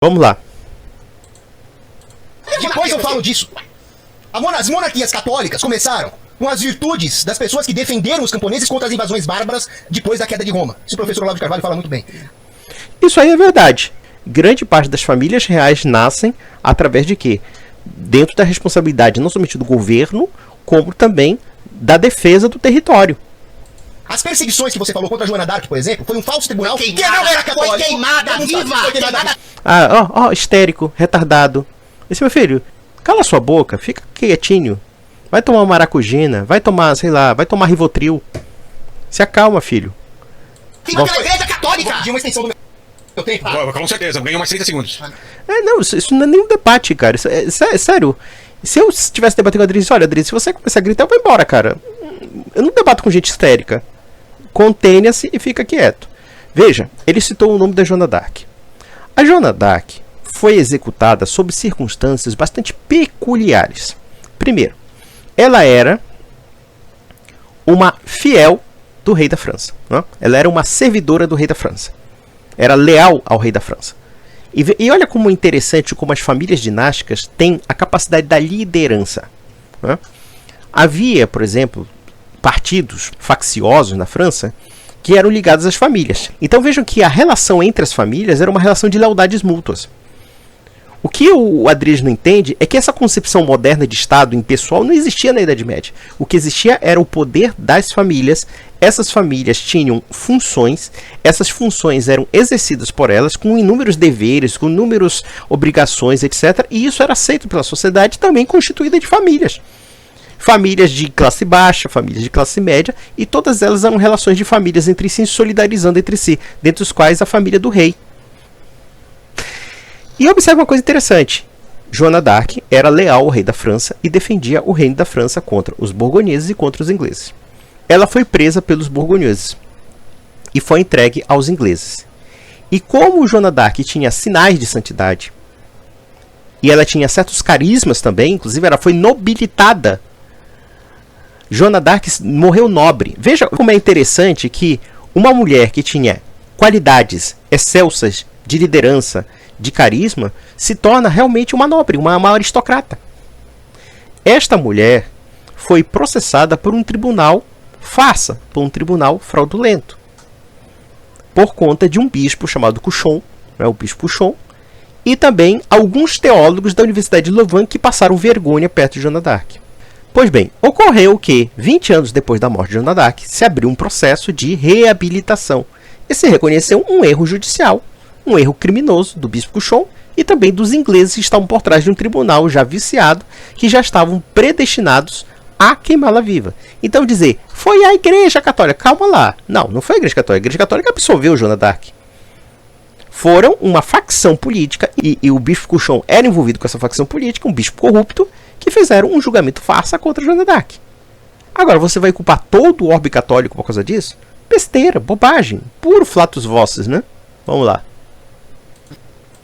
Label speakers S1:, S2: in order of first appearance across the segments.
S1: Vamos lá.
S2: Depois eu falo disso. As monarquias católicas começaram com as virtudes das pessoas que defenderam os camponeses contra as invasões bárbaras depois da queda de Roma. Isso o professor Olavo de Carvalho fala muito bem.
S1: Isso aí é verdade. Grande parte das famílias reais nascem através de quê? Dentro da responsabilidade não somente do governo, como também da defesa do território.
S2: As perseguições que você falou contra a Joana d'Arc, por exemplo, foi um falso tribunal que
S3: Queimada,
S2: não era católico.
S3: foi queimada viva!
S2: Foi queimada.
S1: Histérico, retardado. Esse meu filho, cala sua boca, fica quietinho. Vai tomar uma maracujina, vai tomar, sei lá, vai tomar Rivotril. Se acalma, filho.
S2: Viva pela igreja católica! De uma extensão do meu tempo.
S4: Com certeza, ganhou mais 30 segundos.
S1: Não, isso não é nenhum debate, cara. Isso é sério. Se eu estivesse debatendo com a Adriane, olha, Adriane, se você começar a gritar, eu vou embora, cara. Eu não debato com gente histérica. Contenha-se e fica quieto. Veja, ele citou o nome da Joana d'Arc. A Joana d'Arc foi executada sob circunstâncias bastante peculiares. Primeiro, ela era uma fiel do rei da França. Né? Ela era uma servidora do rei da França. Era leal ao rei da França. E olha como é interessante como as famílias dinásticas têm a capacidade da liderança. Né? Havia, por exemplo, partidos facciosos na França que eram ligados às famílias. Então vejam que a relação entre as famílias era uma relação de lealdades mútuas. O que o Adriano não entende é que essa concepção moderna de Estado impessoal não existia na Idade Média. O que existia era o poder das famílias. Essas famílias tinham funções, essas funções eram exercidas por elas com inúmeros deveres, com inúmeras obrigações, etc. E isso era aceito pela sociedade também constituída de famílias. Famílias de classe baixa, famílias de classe média, e todas elas eram relações de famílias entre si, solidarizando entre si, dentre os quais a família do rei. E observe uma coisa interessante. Joana d'Arc era leal ao rei da França e defendia o reino da França contra os borgonheses e contra os ingleses. Ela foi presa pelos borgonheses e foi entregue aos ingleses. E como Joana d'Arc tinha sinais de santidade, e ela tinha certos carismas também, inclusive ela foi nobilitada, Joana d'Arc morreu nobre. Veja como é interessante que uma mulher que tinha qualidades excelsas de liderança, de carisma, se torna realmente uma nobre, uma aristocrata. Esta mulher foi processada por um tribunal farsa, por um tribunal fraudulento, por conta de um bispo chamado Cuchon, o bispo Cuchon, e também alguns teólogos da Universidade de Louvain que passaram vergonha perto de Joana d'Arc. Pois bem, ocorreu que, 20 anos depois da morte de Joana d'Arc, se abriu um processo de reabilitação e se reconheceu um erro judicial, um erro criminoso do bispo Cuchon e também dos ingleses que estavam por trás de um tribunal já viciado, que já estavam predestinados a queimá-la viva. Então dizer, foi a Igreja Católica, calma lá. Não foi a Igreja Católica. A Igreja Católica absolveu Joana d'Arc. Foram uma facção política, e o bispo Cuchon era envolvido com essa facção política, um bispo corrupto, que fizeram um julgamento farsa contra Joana d'Arc. Agora, você vai culpar todo o orbe católico por causa disso? Besteira, bobagem, puro flatus vossos, né? Vamos lá.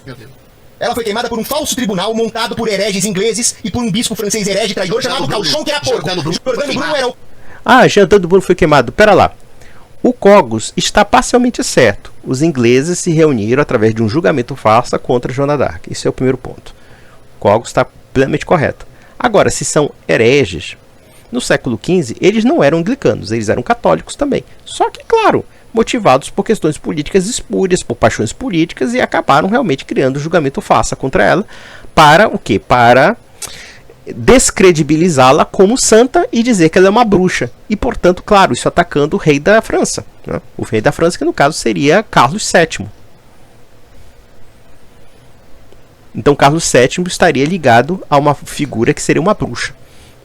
S2: Meu Deus. Ela foi queimada por um falso tribunal montado por hereges ingleses e por um bispo francês herege traidor chamado Cauchon, que era porco. Jordano Bruno era o...
S1: Jordano Bruno foi queimado. Pera lá. O Cogos está parcialmente certo. Os ingleses se reuniram através de um julgamento farsa contra Joana d'Arc. Esse é o primeiro ponto. O Cogos está plenamente correto. Agora, se são hereges, no século XV, eles não eram anglicanos, eles eram católicos também. Só que, claro, motivados por questões políticas espúrias, por paixões políticas, e acabaram realmente criando julgamento farsa contra ela, para o quê? Para descredibilizá-la como santa e dizer que ela é uma bruxa. E, portanto, claro, isso atacando o rei da França. Né? O rei da França, que no caso seria Carlos VII. Então, Carlos VII estaria ligado a uma figura que seria uma bruxa.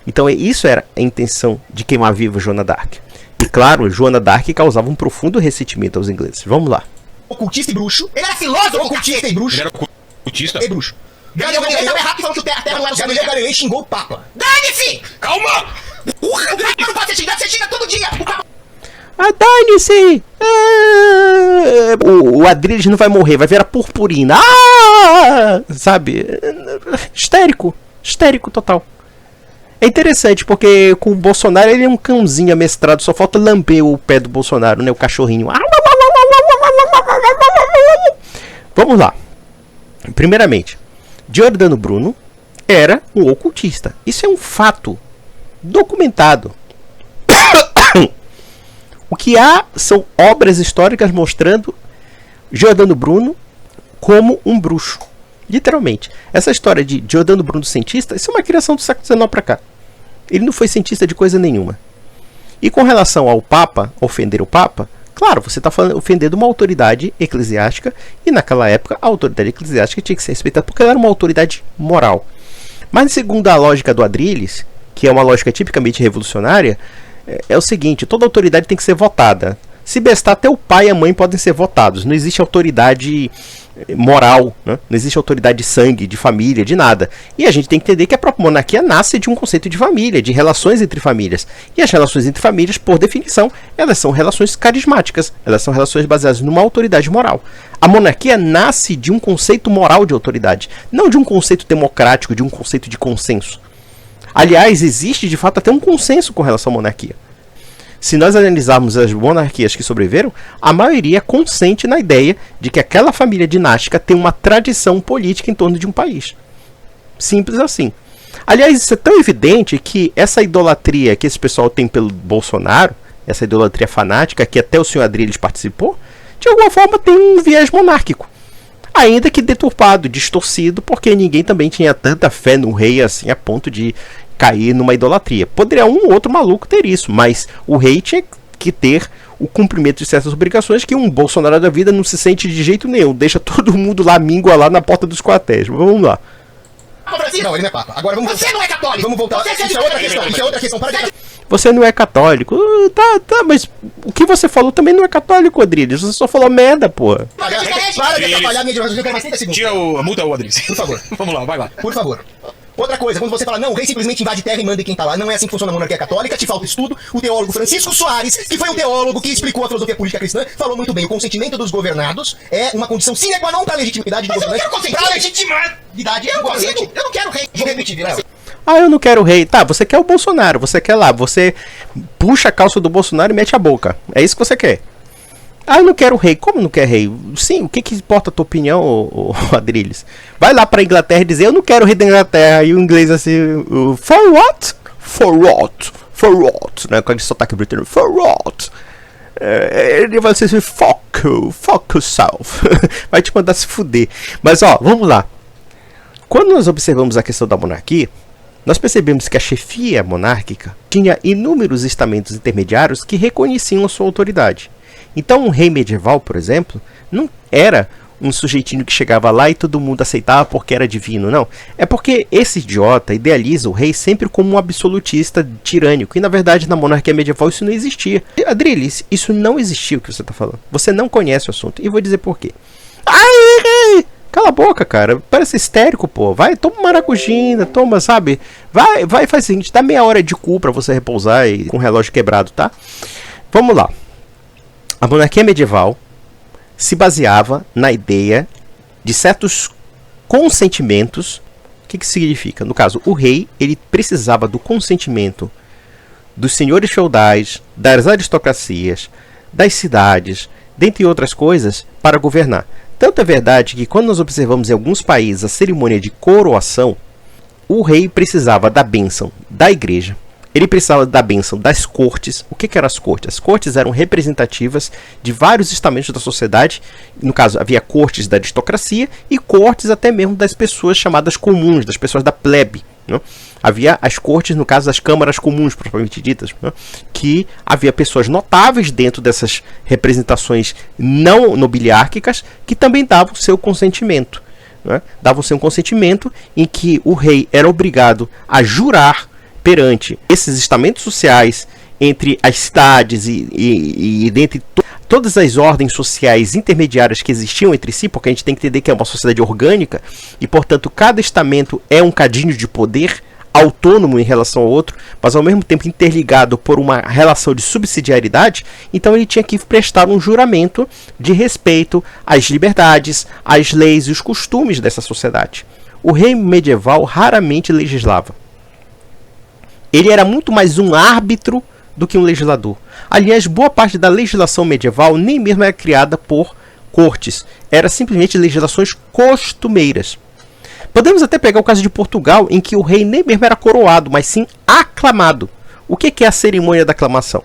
S1: Então, isso era a intenção de queimar viva Joana d'Arc. E claro, Joana d'Arc causava um profundo ressentimento aos ingleses. Vamos lá.
S2: Ocultista e bruxo. Ele era filósofo, ocultista e bruxo.
S4: Ele era ocultista?
S2: E bruxo. Galileu errado e falou que a Terra não era Galileu Galilei xingou o Papa.
S3: Dane-se!
S4: Calma!
S2: O Papa não pode ser xingado, você xinga todo dia. O Papa...
S1: Dane-se! O Adriles não vai morrer, vai virar purpurina. Sabe? Histérico total. É interessante, porque com o Bolsonaro ele é um cãozinho amestrado, só falta lamber o pé do Bolsonaro, né? O cachorrinho. Vamos lá. Primeiramente, Giordano Bruno era um ocultista. Isso é um fato documentado. O que há são obras históricas mostrando Giordano Bruno como um bruxo. Literalmente. Essa história de Giordano Bruno cientista, isso é uma criação do século XIX para cá. Ele não foi cientista de coisa nenhuma. E com relação ao Papa, ofender o Papa, claro, você está ofendendo uma autoridade eclesiástica, e naquela época a autoridade eclesiástica tinha que ser respeitada porque ela era uma autoridade moral. Mas segundo a lógica do Adrilles, que é uma lógica tipicamente revolucionária, é o seguinte: toda autoridade tem que ser votada. Se bestar, até o pai e a mãe podem ser votados. Não existe autoridade moral, né? Não existe autoridade de sangue, de família, de nada. E a gente tem que entender que a própria monarquia nasce de um conceito de família, de relações entre famílias. E as relações entre famílias, por definição, elas são relações carismáticas. Elas são relações baseadas numa autoridade moral. A monarquia nasce de um conceito moral de autoridade, não de um conceito democrático, de um conceito de consenso. Aliás, existe de fato até um consenso com relação à monarquia. Se nós analisarmos as monarquias que sobreviveram, a maioria consente na ideia de que aquela família dinástica tem uma tradição política em torno de um país. Simples assim. Aliás, isso é tão evidente que essa idolatria que esse pessoal tem pelo Bolsonaro, essa idolatria fanática que até o senhor Adrilles participou, de alguma forma tem um viés monárquico. Ainda que deturpado, distorcido, porque ninguém também tinha tanta fé no rei assim a ponto de cair numa idolatria. Poderia um ou outro maluco ter isso, mas o rei tinha que ter o cumprimento de certas obrigações que um Bolsonaro da vida não se sente de jeito nenhum. Deixa todo mundo lá, míngua lá na porta dos quartéis. Vamos lá.
S2: Não, ele não é papa. Agora vamos voltar. Você não é católico. Vamos voltar. Isso é outra questão. Isso é outra questão.
S1: Você não é católico. Tá, mas o que você falou também não é católico, Adrilles. Você só falou merda, porra.
S2: Para de atrapalhar a minha direção. Eu quero mais 30 segundos.
S4: Tira a multa, Adrilles.
S2: Por favor.
S4: Vamos lá, vai lá.
S2: Por favor. Outra coisa, quando você fala, não, o rei simplesmente invade terra e manda em quem tá lá, não é assim que funciona a monarquia católica, te falta estudo. O teólogo Francisco Soares, que foi um teólogo que explicou a filosofia política cristã, falou muito bem, o consentimento dos governados é uma condição sine qua non para a legitimidade do governante. Mas eu não quero consentir, legitimidade do governante. Eu não quero rei. Vou repetir, Vilela.
S1: Eu não quero rei. Tá, você quer o Bolsonaro, você quer lá, você puxa a calça do Bolsonaro e mete a boca. É isso que você quer. Eu não quero rei. Como não quer rei? Sim, o que importa a tua opinião, ô Adrilles? Vai lá pra Inglaterra e dizer, eu não quero rei da Inglaterra. E o inglês assim, for what? For what? For what? Né? Com aquele sotaque britânico. For what? Ele vai dizer assim, fuck yourself. Vai te mandar se fuder. Mas vamos lá. Quando nós observamos a questão da monarquia, nós percebemos que a chefia monárquica tinha inúmeros estamentos intermediários que reconheciam a sua autoridade. Então um rei medieval, por exemplo, não era um sujeitinho que chegava lá e todo mundo aceitava porque era divino, não. É porque esse idiota idealiza o rei sempre como um absolutista tirânico. E na verdade na monarquia medieval isso não existia. Adrilles, isso não existia o que você está falando. Você não conhece o assunto. E vou dizer por quê. Cala a boca, cara. Parece histérico, pô. Vai, toma maracujina, toma, sabe? Vai, faz o seguinte, dá meia hora de cu pra você repousar e com o relógio quebrado, tá? Vamos lá. A monarquia medieval se baseava na ideia de certos consentimentos. O que significa? No caso, o rei ele precisava do consentimento dos senhores feudais, das aristocracias, das cidades, dentre outras coisas, para governar. Tanto é verdade que quando nós observamos em alguns países a cerimônia de coroação, o rei precisava da bênção da igreja. Ele precisava da bênção das cortes. O que eram as cortes? As cortes eram representativas de vários estamentos da sociedade. No caso, havia cortes da aristocracia e cortes até mesmo das pessoas chamadas comuns, das pessoas da plebe. Né? Havia as cortes, no caso, das câmaras comuns, propriamente ditas, né? Que havia pessoas notáveis dentro dessas representações não nobiliárquicas que também davam o seu consentimento. Né? Davam o seu consentimento em que o rei era obrigado a jurar perante esses estamentos sociais, entre as cidades e dentre todas as ordens sociais intermediárias que existiam entre si, porque a gente tem que entender que é uma sociedade orgânica e, portanto, cada estamento é um cadinho de poder autônomo em relação ao outro, mas ao mesmo tempo interligado por uma relação de subsidiariedade. Então ele tinha que prestar um juramento de respeito às liberdades, às leis e os costumes dessa sociedade. O rei medieval raramente legislava. Ele era muito mais um árbitro do que um legislador. Aliás, boa parte da legislação medieval nem mesmo era criada por cortes eram simplesmente legislações costumeiras. Podemos até pegar o caso de Portugal, em que o rei nem mesmo era coroado, mas sim aclamado. O que é a cerimônia da aclamação?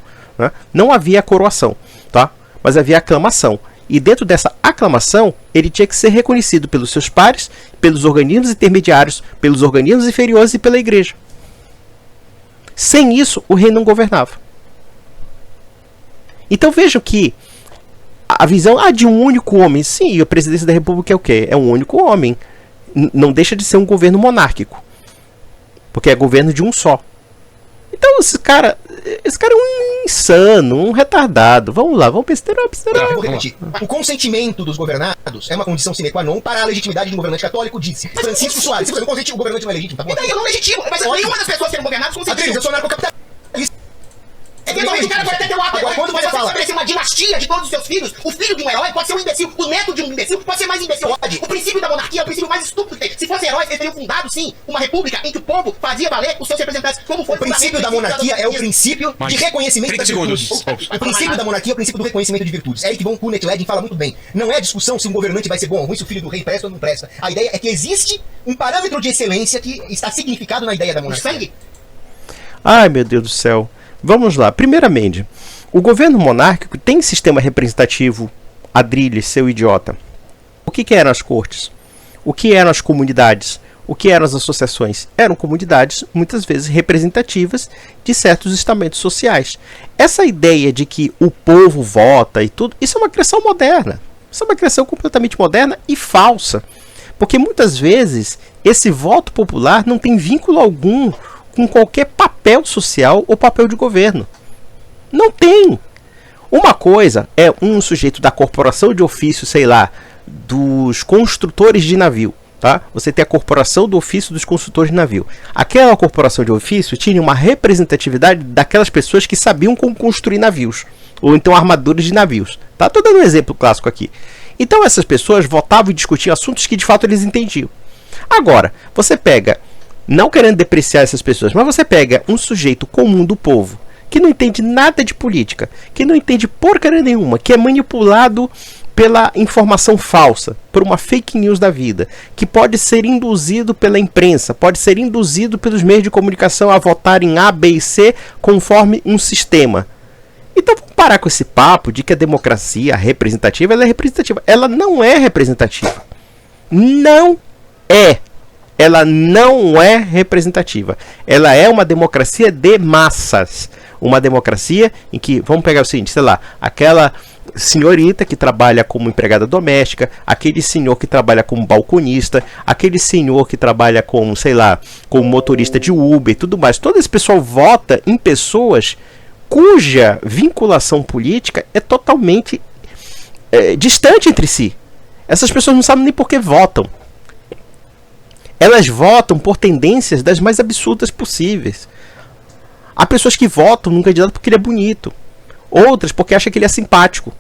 S1: Não havia coroação, tá? Mas havia aclamação. E dentro dessa aclamação, ele tinha que ser reconhecido pelos seus pares, pelos organismos intermediários, pelos organismos inferiores e pela igreja. Sem isso, o rei não governava. Então vejam que a visão de um único homem, sim, a presidência da república é o quê? É um único homem. Não deixa de ser um governo monárquico, porque é governo de um só. Então esse cara é um insano, um retardado. Vamos lá, vamos pensar.
S2: Vou repetir. O consentimento dos governados é uma condição sine qua non para a legitimidade de um governante católico, disse Francisco Soares. Se você não consente, o governante não é legítimo, tá bom?
S3: Eu não legitimo, mas nenhuma das pessoas serem governadas consentiram.
S2: Eu sou anarcocapitalista.
S3: Eventualmente o cara pode até ter um ato.
S2: Agora, quando você fala
S3: estabelecer uma dinastia de todos os seus filhos, o filho de um herói pode ser um imbecil, o neto de um imbecil pode ser mais imbecil. O princípio da monarquia é o princípio mais estúpido que tem. Se fossem heróis, eles teriam fundado, sim, uma república em que o povo fazia valer os seus representantes. Como foi
S2: o princípio da monarquia é o princípio de reconhecimento das virtudes. O princípio da monarquia é o princípio do reconhecimento de virtudes. Eric von Kuhnet-Ledding fala muito bem. Não é discussão se um governante vai ser bom ou ruim, se o filho do rei presta ou não presta. A ideia é que existe um parâmetro de excelência que está significado na ideia da monarquia.
S1: Ai, meu Deus do céu. Vamos lá. Primeiramente, o governo monárquico tem sistema representativo, Adrilles, seu idiota. O que eram as cortes? O que eram as comunidades? O que eram as associações? Eram comunidades, muitas vezes, representativas de certos estamentos sociais. Essa ideia de que o povo vota e tudo, isso é uma criação moderna. Isso é uma criação completamente moderna e falsa. Porque, muitas vezes, esse voto popular não tem vínculo algum com qualquer papel social ou papel de governo. Não tem. Uma coisa é um sujeito da corporação de ofício, sei lá, dos construtores de navio, tá? Você tem a corporação do ofício dos construtores de navio. Aquela corporação de ofício tinha uma representatividade daquelas pessoas que sabiam como construir navios, ou então armadores de navios, tá? Estou dando um exemplo clássico aqui. Então essas pessoas votavam e discutiam assuntos que de fato eles entendiam. Agora, você pega, não querendo depreciar essas pessoas, mas você pega um sujeito comum do povo, que não entende nada de política, que não entende porcaria nenhuma, que é manipulado pela informação falsa, por uma fake news da vida, que pode ser induzido pela imprensa, pode ser induzido pelos meios de comunicação a votar em A, B e C conforme um sistema. Então vamos parar com esse papo de que a democracia representativa, ela é representativa. Ela não é representativa. Não é. Ela não é representativa. Ela é uma democracia de massas. Uma democracia em que, vamos pegar o seguinte, sei lá, aquela senhorita que trabalha como empregada doméstica, aquele senhor que trabalha como balconista, aquele senhor que trabalha como, sei lá, como motorista de Uber e tudo mais. Todo esse pessoal vota em pessoas cuja vinculação política é totalmente distante entre si. Essas pessoas não sabem nem por que votam. Elas votam por tendências das mais absurdas possíveis. Há pessoas que votam num candidato porque ele é bonito. Outras porque acham que ele é simpático.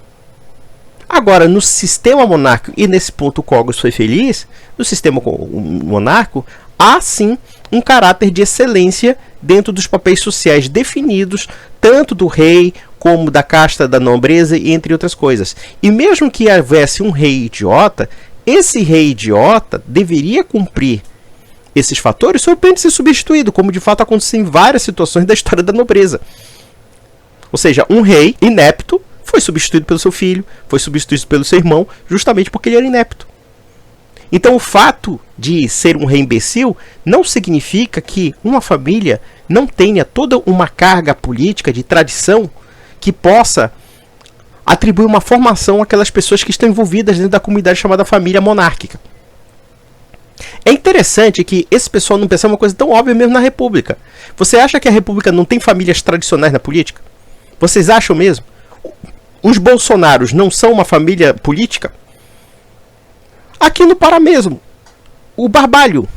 S1: Agora, no sistema monárquico, e nesse ponto o Cogos foi feliz, no sistema monárquico, há sim um caráter de excelência dentro dos papéis sociais definidos, tanto do rei como da casta da nobreza e entre outras coisas. E mesmo que houvesse um rei idiota, esse rei idiota deveria cumprir esses fatores sob pena de ser substituído, como de fato aconteceu em várias situações da história da nobreza. Ou seja, um rei inepto foi substituído pelo seu filho, foi substituído pelo seu irmão, justamente porque ele era inepto. Então o fato de ser um rei imbecil não significa que uma família não tenha toda uma carga política de tradição que possa atribuir uma formação àquelas pessoas que estão envolvidas dentro da comunidade chamada família monárquica. É interessante que esse pessoal não pensa uma coisa tão óbvia mesmo na República. Você acha que a República não tem famílias tradicionais na política? Vocês acham mesmo? Os Bolsonaros não são uma família política? Aqui no Pará mesmo, o Barbalho,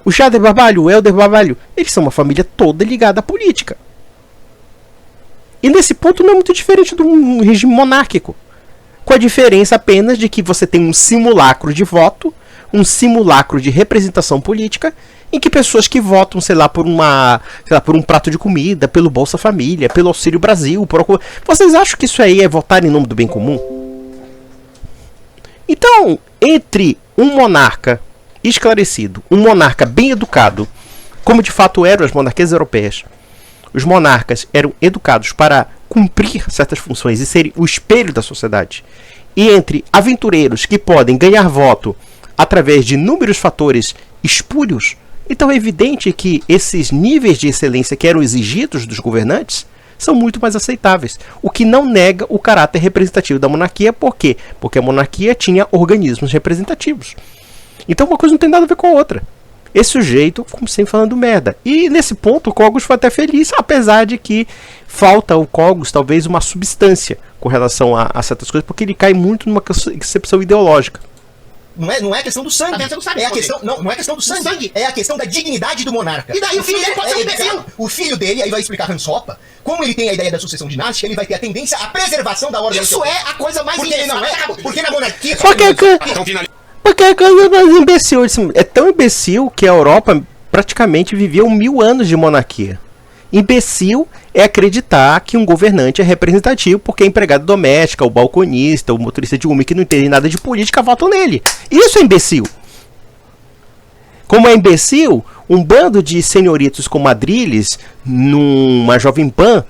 S1: o Jader Barbalho, o Helder Barbalho, eles são uma família toda ligada à política. E nesse ponto não é muito diferente de um regime monárquico. Com a diferença apenas de que você tem um simulacro de voto, um simulacro de representação política, em que pessoas que votam, sei lá, por um prato de comida, pelo Bolsa Família, pelo Auxílio Brasil, vocês acham que isso aí é votar em nome do bem comum? Então, entre um monarca esclarecido, um monarca bem educado, como de fato eram as monarquias europeias, os monarcas eram educados para cumprir certas funções e serem o espelho da sociedade, e entre aventureiros que podem ganhar voto através de inúmeros fatores espúrios, então é evidente que esses níveis de excelência que eram exigidos dos governantes são muito mais aceitáveis, o que não nega o caráter representativo da monarquia. Por quê? Porque a monarquia tinha organismos representativos. Então uma coisa não tem nada a ver com a outra. Esse sujeito, como sempre, falando merda. E nesse ponto o Cogos foi até feliz, apesar de que falta ao Cogos talvez uma substância com relação a certas coisas, porque ele cai muito numa concepção ideológica.
S2: Não é questão do sangue. É a questão, não é questão do sangue. É a questão da dignidade do monarca.
S3: E daí o filho dele pode ser um imbecil.
S2: O filho dele, aí vai explicar Hans Hopper, como ele tem a ideia da sucessão dinástica, ele vai ter a tendência à preservação da ordem.
S3: Isso é a coisa mais
S2: Porque ele não é. Porque na monarquia.
S4: Então, finaliza.
S1: Porque é coisa mais imbecil. É tão imbecil que a Europa praticamente viveu 1000 anos de monarquia. Imbecil é acreditar que um governante é representativo porque a empregada doméstica, o balconista, o motorista de Uber que não entende nada de política votam nele. Isso é imbecil. Como é imbecil, um bando de senhoritos comadriles numa Jovem Pan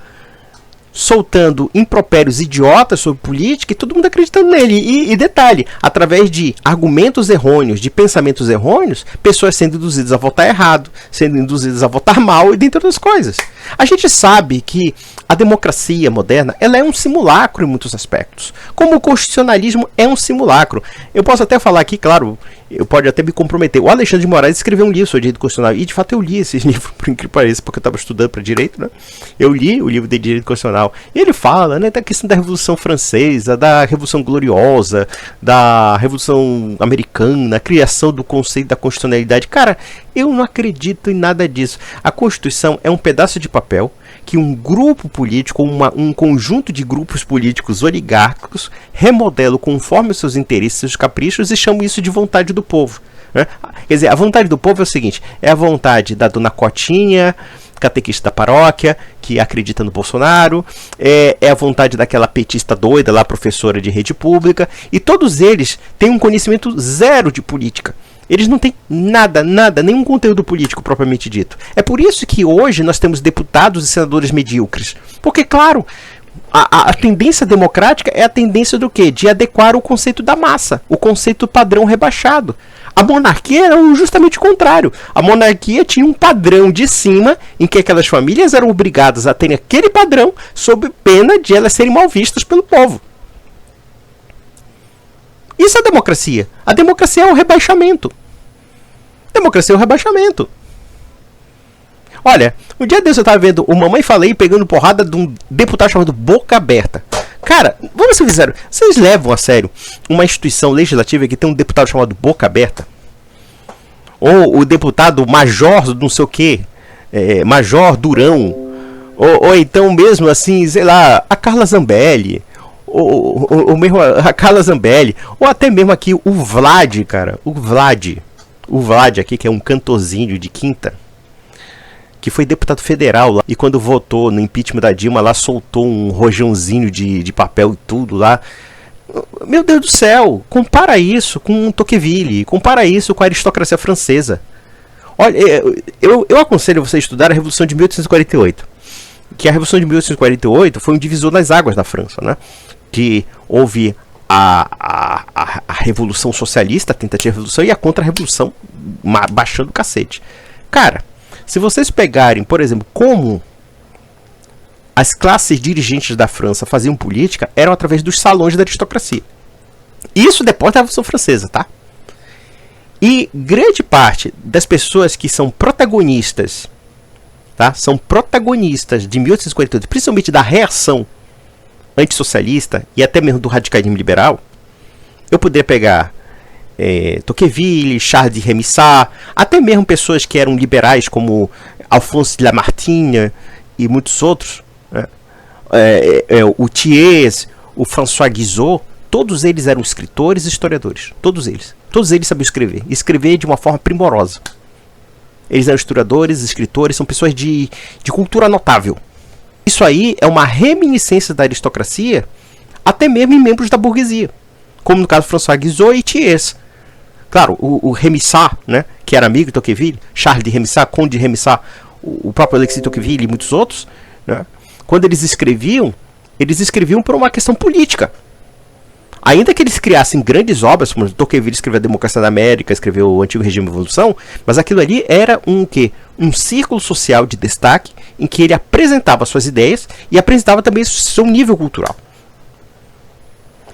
S1: soltando impropérios idiotas sobre política e todo mundo acreditando nele. E detalhe, através de argumentos errôneos, de pensamentos errôneos, pessoas sendo induzidas a votar errado, sendo induzidas a votar mal e dentre outras coisas. A gente sabe que a democracia moderna ela é um simulacro em muitos aspectos, como o constitucionalismo é um simulacro. Eu posso até falar aqui, claro, eu pode até me comprometer. O Alexandre de Moraes escreveu um livro sobre direito constitucional, e de fato eu li esse livro, por incrível que pareça, porque eu estava estudando para direito, né? Eu li o livro de direito constitucional, e ele fala, né, da questão da Revolução Francesa, da Revolução Gloriosa, da Revolução Americana, a criação do conceito da constitucionalidade. Cara, eu não acredito em nada disso. A Constituição é um pedaço de papel que um grupo político, um conjunto de grupos políticos oligárquicos remodela conforme os seus interesses, seus caprichos, e chamam isso de vontade do povo, né? Quer dizer, a vontade do povo é o seguinte, é a vontade da dona Cotinha, catequista da paróquia, que acredita no Bolsonaro, é a vontade daquela petista doida lá, professora de rede pública, e todos eles têm um conhecimento zero de política. Eles não têm nada, nenhum conteúdo político propriamente dito. É por isso que hoje nós temos deputados e senadores medíocres. Porque, claro, a tendência democrática é a tendência do quê? De adequar o conceito da massa, o conceito padrão rebaixado. A monarquia era justamente o contrário. A monarquia tinha um padrão de cima em que aquelas famílias eram obrigadas a terem aquele padrão sob pena de elas serem mal vistas pelo povo. Isso é a democracia. A democracia é o rebaixamento. Democracia é o rebaixamento. Olha, um dia desse eu tava vendo o Mamãe Falei pegando porrada de um deputado chamado Boca Aberta. Cara, vamos ser sinceros, vocês levam a sério uma instituição legislativa que tem um deputado chamado Boca Aberta? Ou o deputado Major não sei o que, Major Durão, ou então mesmo assim, sei lá, a Carla Zambelli, ou mesmo a Carla Zambelli, ou até mesmo aqui o Vlad, cara, o Vlad aqui, que é um cantorzinho de quinta, que foi deputado federal lá, e quando votou no impeachment da Dilma lá, soltou um rojãozinho de papel e tudo lá. Meu Deus do céu, compara isso com Tocqueville, compara isso com a aristocracia francesa. Olha, eu aconselho você a estudar a Revolução de 1848, que a Revolução de 1848 foi um divisor das águas da França, né? Que houve a Revolução Socialista, a tentativa de revolução, e a Contra-Revolução baixando o cacete. Cara, se vocês pegarem, por exemplo, como as classes dirigentes da França faziam política, eram através dos salões da aristocracia. Isso depois da Revolução Francesa, tá? E grande parte das pessoas que são protagonistas, tá? São protagonistas de 1848, principalmente da reação antissocialista e até mesmo do radicalismo liberal. Eu poderia pegar Tocqueville, Charles de Rémusat, até mesmo pessoas que eram liberais como Alphonse de Lamartine e muitos outros, né? O Thiers, o François Guizot, todos eles eram escritores e historiadores, todos eles sabiam escrever de uma forma primorosa. Eles eram historiadores, escritores, são pessoas de cultura notável. Isso aí é uma reminiscência da aristocracia, até mesmo em membros da burguesia. como no caso François Guizot e Thiers. Claro, o Rémusat, né, que era amigo de Tocqueville, Charles de Rémusat, Conde de Rémusat, o próprio Alexis de Tocqueville e muitos outros, né, quando eles escreviam por uma questão política. Ainda que eles criassem grandes obras, como Tocqueville escreveu a Democracia da América, escreveu o Antigo Regime de Evolução, mas aquilo ali era um círculo social de destaque em que ele apresentava suas ideias e apresentava também seu nível cultural.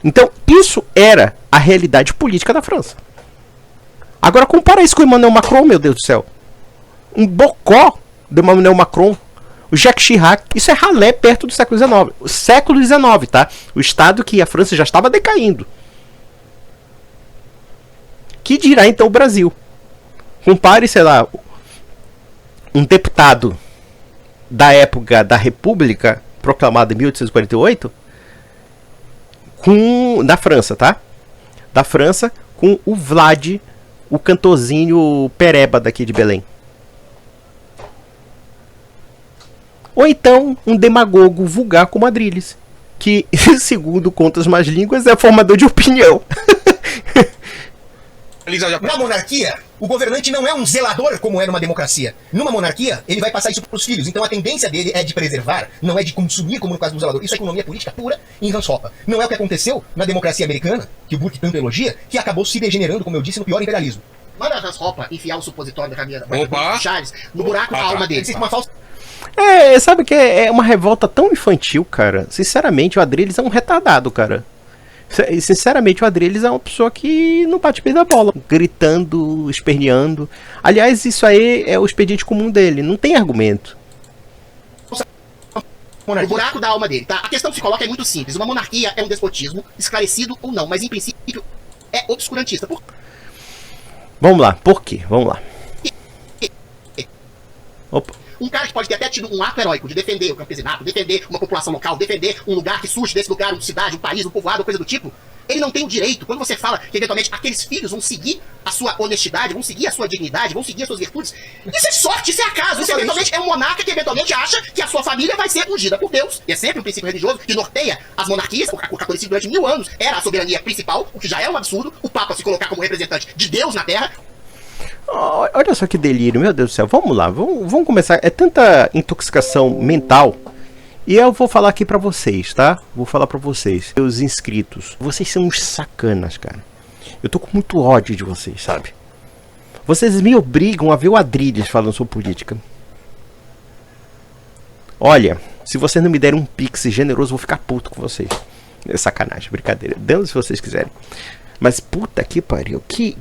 S1: Então, isso era a realidade política da França. Agora, compara isso com o Emmanuel Macron, meu Deus do céu. Um bocó do Emmanuel Macron. O Jacques Chirac, isso é ralé perto do século XIX. O século XIX, tá? O estado que a França já estava decaindo. Que dirá então o Brasil? Compare, sei lá, um deputado da época da República, proclamada em 1848, da França, tá? Da França com o Vlad, o cantorzinho pereba daqui de Belém. Ou então um demagogo vulgar como Adrilles, que, segundo contas mais línguas, é formador de opinião.
S2: Na monarquia, o governante não é um zelador como é numa democracia. Numa monarquia, ele vai passar isso para os filhos. Então a tendência dele é de preservar, não é de consumir como no caso do zelador. Isso é economia política pura em Hans Hoppe. Não é o que aconteceu na democracia americana, que o Burke tanto elogia, que acabou se degenerando, como eu disse, no pior imperialismo.
S3: Manda Hans Hoppe enfiar o supositório da caminha
S4: Opa!
S3: do Charles no buraco da alma dele.
S2: Existe uma falsa...
S1: Sabe que é uma revolta tão infantil, cara. Sinceramente, o Adrilles é um retardado, cara. Sinceramente, o Adrilles é uma pessoa que não bate bem da bola, gritando, esperneando. Aliás, isso aí é o expediente comum dele, não tem argumento.
S3: O buraco da alma dele, tá? A questão que se coloca é muito simples. Uma monarquia é um despotismo, esclarecido ou não, mas em princípio é obscurantista.
S1: Vamos lá, por quê? Vamos lá. Opa.
S3: Um cara que pode ter até tido um ato heróico de defender o campesinato, defender uma população local, defender um lugar que surge desse lugar, uma cidade, um país, um povoado, coisa do tipo, ele não tem o direito, quando você fala que eventualmente aqueles filhos vão seguir a sua honestidade, vão seguir a sua dignidade, vão seguir as suas virtudes, isso é sorte, isso é acaso, isso eventualmente é um monarca que eventualmente acha que a sua família vai ser ungida por Deus, e é sempre um princípio religioso que norteia as monarquias. O catolicismo durante 1000 anos era a soberania principal, o que já é um absurdo, o Papa se colocar como representante de Deus na Terra.
S1: Olha só que delírio, meu Deus do céu. Vamos lá, vamos começar. É tanta intoxicação mental. E eu vou falar aqui pra vocês, tá? Vou falar pra vocês, meus inscritos. Vocês são uns sacanas, cara. Eu tô com muito ódio de vocês, sabe? Vocês me obrigam a ver o Adrilles falando sobre política. Olha, se vocês não me derem um pix generoso, eu vou ficar puto com vocês. É sacanagem, brincadeira. Dando se vocês quiserem. Mas puta que pariu. Que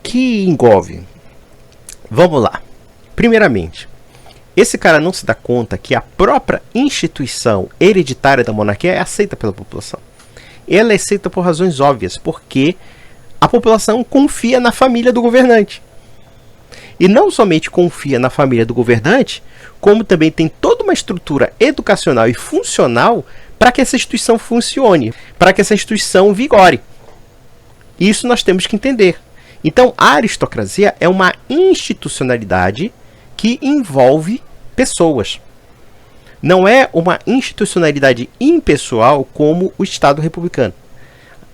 S1: engove. Vamos lá. Primeiramente, esse cara não se dá conta que a própria instituição hereditária da monarquia é aceita pela população. Ela é aceita por razões óbvias, porque a população confia na família do governante. E não somente confia na família do governante, como também tem toda uma estrutura educacional e funcional para que essa instituição funcione, para que essa instituição vigore. Isso nós temos que entender. Então, a aristocracia é uma institucionalidade que envolve pessoas. Não é uma institucionalidade impessoal como o Estado republicano.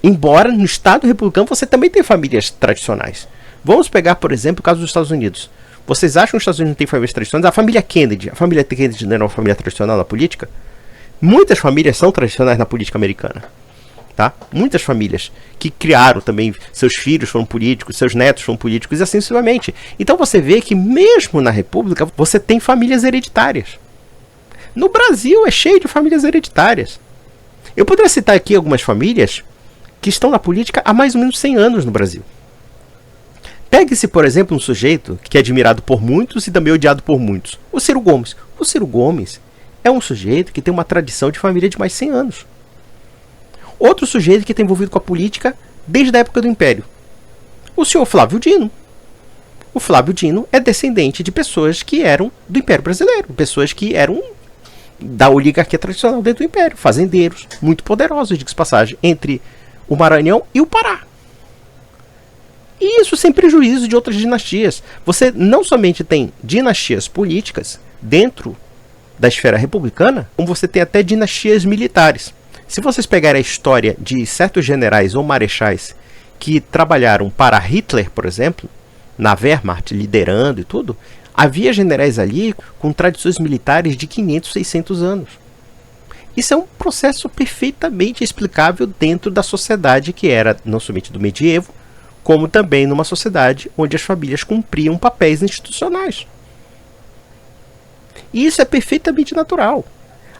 S1: Embora no Estado republicano você também tem famílias tradicionais. Vamos pegar, por exemplo, o caso dos Estados Unidos. Vocês acham que os Estados Unidos não tem famílias tradicionais? A família Kennedy não era uma família tradicional na política? Muitas famílias são tradicionais na política americana. Tá? Muitas famílias que criaram também, seus filhos foram políticos, seus netos foram políticos e assim sucessivamente. Então você vê que mesmo na República você tem famílias hereditárias. No Brasil é cheio de famílias hereditárias. Eu poderia citar aqui algumas famílias que estão na política há mais ou menos 100 anos no Brasil. Pegue-se, por exemplo, um sujeito que é admirado por muitos e também odiado por muitos. O Ciro Gomes. O Ciro Gomes é um sujeito que tem uma tradição de família de mais de 100 anos. Outro sujeito que está envolvido com a política desde a época do Império. O senhor Flávio Dino. O Flávio Dino é descendente de pessoas que eram do Império Brasileiro. Pessoas que eram da oligarquia tradicional dentro do Império. Fazendeiros, muito poderosos, diga-se de passagem, entre o Maranhão e o Pará. E isso sem prejuízo de outras dinastias. Você não somente tem dinastias políticas dentro da esfera republicana, como você tem até dinastias militares. Se vocês pegarem a história de certos generais ou marechais que trabalharam para Hitler, por exemplo, na Wehrmacht, liderando e tudo, havia generais ali com tradições militares de 500, 600 anos. Isso é um processo perfeitamente explicável dentro da sociedade que era não somente do medievo, como também numa sociedade onde as famílias cumpriam papéis institucionais. E isso é perfeitamente natural.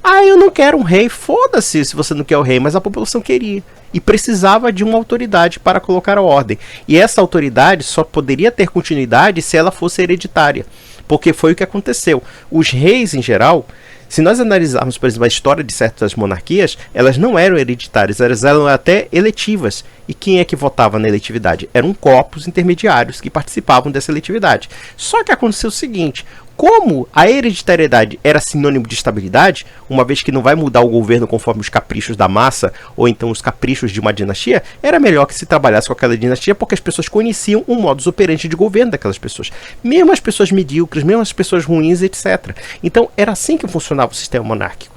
S1: Ah, eu não quero um rei. Foda-se se você não quer o rei, mas a população queria. E precisava de uma autoridade para colocar a ordem. E essa autoridade só poderia ter continuidade se ela fosse hereditária. Porque foi o que aconteceu. Os reis, em geral, se nós analisarmos, por exemplo, a história de certas monarquias, elas não eram hereditárias, elas eram até eletivas. E quem é que votava na eletividade? Eram corpos intermediários que participavam dessa eletividade. Só que aconteceu o seguinte: como a hereditariedade era sinônimo de estabilidade, uma vez que não vai mudar o governo conforme os caprichos da massa, ou então os caprichos de uma dinastia, era melhor que se trabalhasse com aquela dinastia, porque as pessoas conheciam o modus operandi de governo daquelas pessoas. Mesmo as pessoas medíocres, mesmo as pessoas ruins, etc. Então era assim que funcionava o sistema monárquico.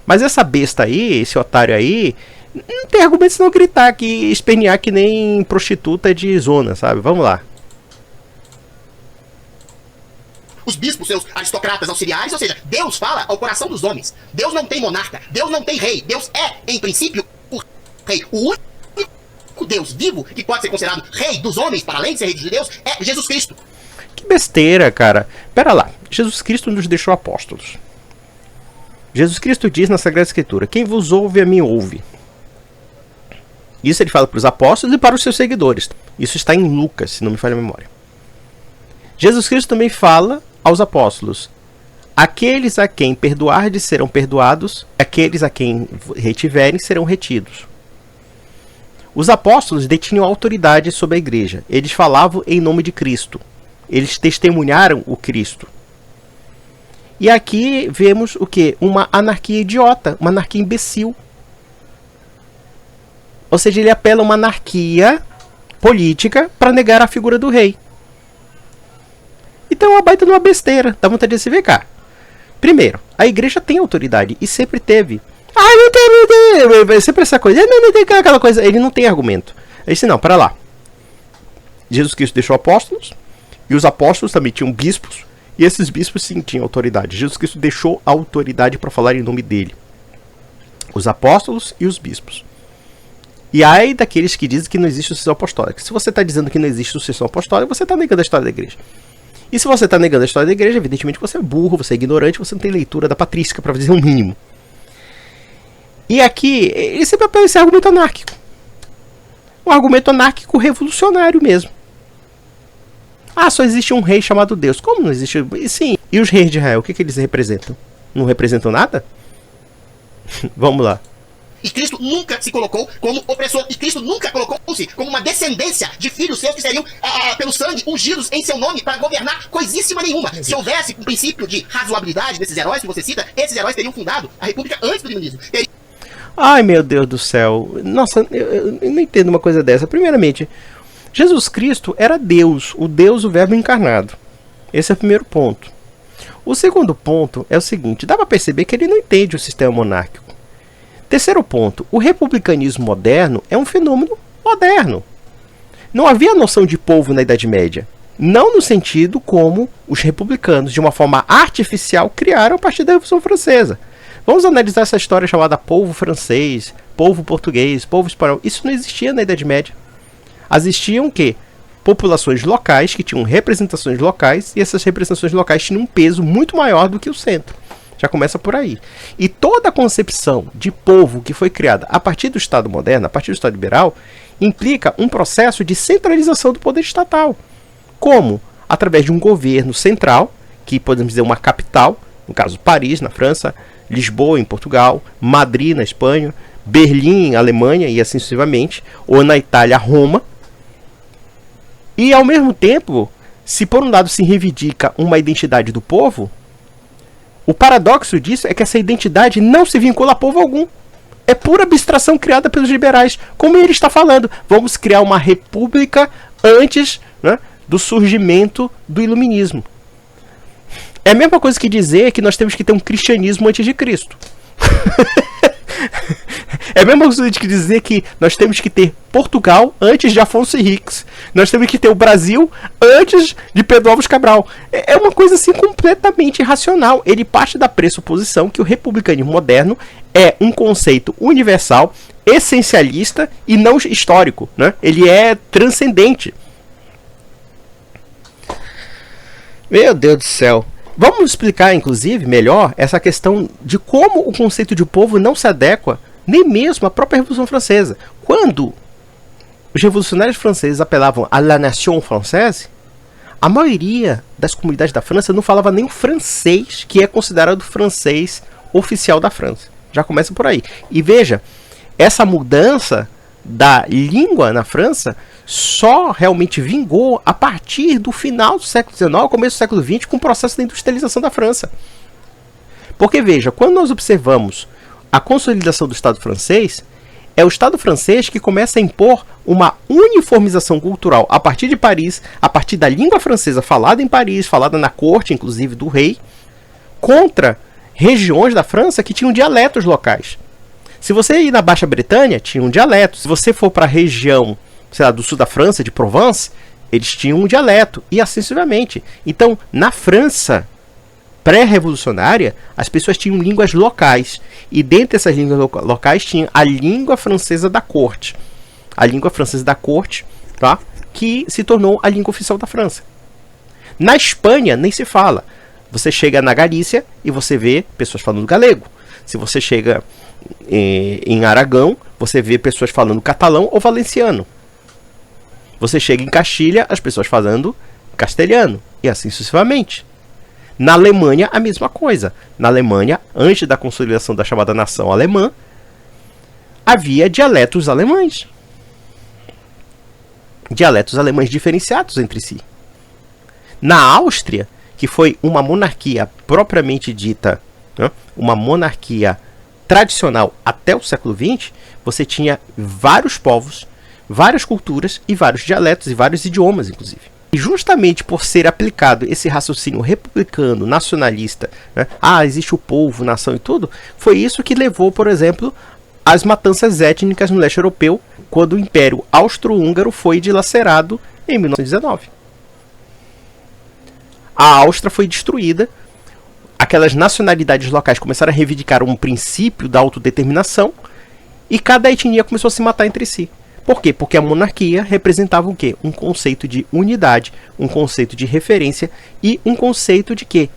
S1: Mas essa besta aí, esse otário aí, não tem argumento senão gritar, que espernear que nem prostituta de zona, sabe? Vamos lá.
S3: Os bispos, seus aristocratas auxiliares, ou seja, Deus fala ao coração dos homens. Deus não tem monarca, Deus não tem rei, Deus é, em princípio, o rei. O único Deus vivo que pode ser considerado rei dos homens, para além de ser rei de Deus, é Jesus Cristo.
S1: Que besteira, cara. Pera lá, Jesus Cristo nos deixou apóstolos. Jesus Cristo diz na Sagrada Escritura: quem vos ouve, a mim ouve. Isso ele fala para os apóstolos e para os seus seguidores. Isso está em Lucas, se não me falha a memória. Jesus Cristo também fala aos apóstolos: aqueles a quem perdoardes serão perdoados, aqueles a quem retiverem serão retidos. Os apóstolos detinham autoridade sobre a igreja. Eles falavam em nome de Cristo. Eles testemunharam o Cristo. E aqui vemos o quê? Uma anarquia idiota, uma anarquia imbecil. Ou seja, ele apela a uma anarquia política para negar a figura do rei. Então é uma baita de uma besteira. Dá vontade de se ver cá. Primeiro, a igreja tem autoridade e sempre teve. Ah, não tem. Sempre essa coisa. Não tem aquela coisa. Ele não tem argumento. Ele disse: não, para lá. Jesus Cristo deixou apóstolos. E os apóstolos também tinham bispos. E esses bispos sim tinham autoridade. Jesus Cristo deixou a autoridade para falar em nome dele. Os apóstolos e os bispos. E aí daqueles que dizem que não existe sucessão apostólica. Se você está dizendo que não existe sucessão apostólica, você está negando a história da igreja. E se você está negando a história da igreja, evidentemente você é burro, você é ignorante, você não tem leitura da patrística, para dizer o mínimo. E aqui, ele sempre apela esse argumento anárquico. Um argumento anárquico revolucionário mesmo. Ah, só existe um rei chamado Deus. Como não existe? Sim. E os reis de Israel, o que eles representam? Não representam nada? Vamos lá.
S3: E Cristo nunca se colocou como opressor. E Cristo nunca colocou-se como uma descendência de filhos seus que seriam, pelo sangue, ungidos em seu nome para governar coisíssima nenhuma. Se houvesse um princípio de razoabilidade desses heróis que você cita, esses heróis teriam fundado a República antes do iluminismo.
S1: Ai, meu Deus do céu. Nossa, eu não entendo uma coisa dessa. Primeiramente, Jesus Cristo era Deus, o Verbo encarnado. Esse é o primeiro ponto. O segundo ponto é o seguinte: dá para perceber que ele não entende o sistema monárquico. Terceiro ponto: o republicanismo moderno é um fenômeno moderno. Não havia noção de povo na Idade Média. Não no sentido como os republicanos, de uma forma artificial, criaram a partir da Revolução Francesa. Vamos analisar essa história chamada povo francês, povo português, povo espanhol. Isso não existia na Idade Média. Existiam o quê? Populações locais que tinham representações locais, e essas representações locais tinham um peso muito maior do que o centro. Já começa por aí. E toda a concepção de povo que foi criada a partir do Estado moderno, a partir do Estado liberal, implica um processo de centralização do poder estatal. Como? Através de um governo central, que podemos dizer uma capital, no caso Paris, na França, Lisboa, em Portugal, Madrid, na Espanha, Berlim, Alemanha, e assim sucessivamente, ou na Itália, Roma. E, ao mesmo tempo, se por um lado se reivindica uma identidade do povo, o paradoxo disso é que essa identidade não se vincula a povo algum. É pura abstração criada pelos liberais. Como ele está falando, vamos criar uma república antes, né, do surgimento do iluminismo. É a mesma coisa que dizer que nós temos que ter um cristianismo antes de Cristo. É a mesma coisa de dizer que nós temos que ter Portugal antes de Afonso Henriques. Nós temos que ter o Brasil antes de Pedro Álvares Cabral. É uma coisa assim completamente irracional. Ele parte da pressuposição que o republicanismo moderno é um conceito universal, essencialista e não histórico, né? Ele é transcendente. Meu Deus do céu. Vamos explicar, inclusive, melhor essa questão de como o conceito de povo não se adequa nem mesmo à própria Revolução Francesa. Quando os revolucionários franceses apelavam à la nation française, a maioria das comunidades da França não falava nem o francês, que é considerado o francês oficial da França. Já começa por aí. E veja, essa mudança da língua na França só realmente vingou a partir do final do século XIX, começo do século XX, com o processo da industrialização da França. Porque veja, quando nós observamos a consolidação do Estado francês, é o Estado francês que começa a impor uma uniformização cultural a partir de Paris, a partir da língua francesa falada em Paris, falada na corte, inclusive, do rei, contra regiões da França que tinham dialetos locais. Se você ir na Baixa Bretanha, tinha um dialeto. Se você for para a região, sei lá, do sul da França, de Provence, eles tinham um dialeto, e assim sucessivamente. Então, na França pré-revolucionária, as pessoas tinham línguas locais, e dentre essas línguas locais tinha a língua francesa da corte. A língua francesa da corte, tá? Que se tornou a língua oficial da França. Na Espanha, nem se fala. Você chega na Galícia e você vê pessoas falando galego. Se você chega em Aragão, você vê pessoas falando catalão ou valenciano. Você chega em Castilha, as pessoas falando castelhano, e assim sucessivamente. Na Alemanha, a mesma coisa. Na Alemanha, antes da consolidação da chamada nação alemã, havia dialetos alemães. Dialetos alemães diferenciados entre si. Na Áustria, que foi uma monarquia propriamente dita, né, uma monarquia tradicional até o século XX, você tinha vários povos, várias culturas e vários dialetos e vários idiomas, inclusive. E justamente por ser aplicado esse raciocínio republicano, nacionalista, né, existe o povo, nação e tudo, foi isso que levou, por exemplo, às matanças étnicas no leste europeu, quando o Império Austro-Húngaro foi dilacerado em 1919. A Áustria foi destruída, aquelas nacionalidades locais começaram a reivindicar um princípio da autodeterminação, e cada etnia começou a se matar entre si. Por quê? Porque a monarquia representava o quê? Um conceito de unidade, um conceito de referência e um conceito de quê?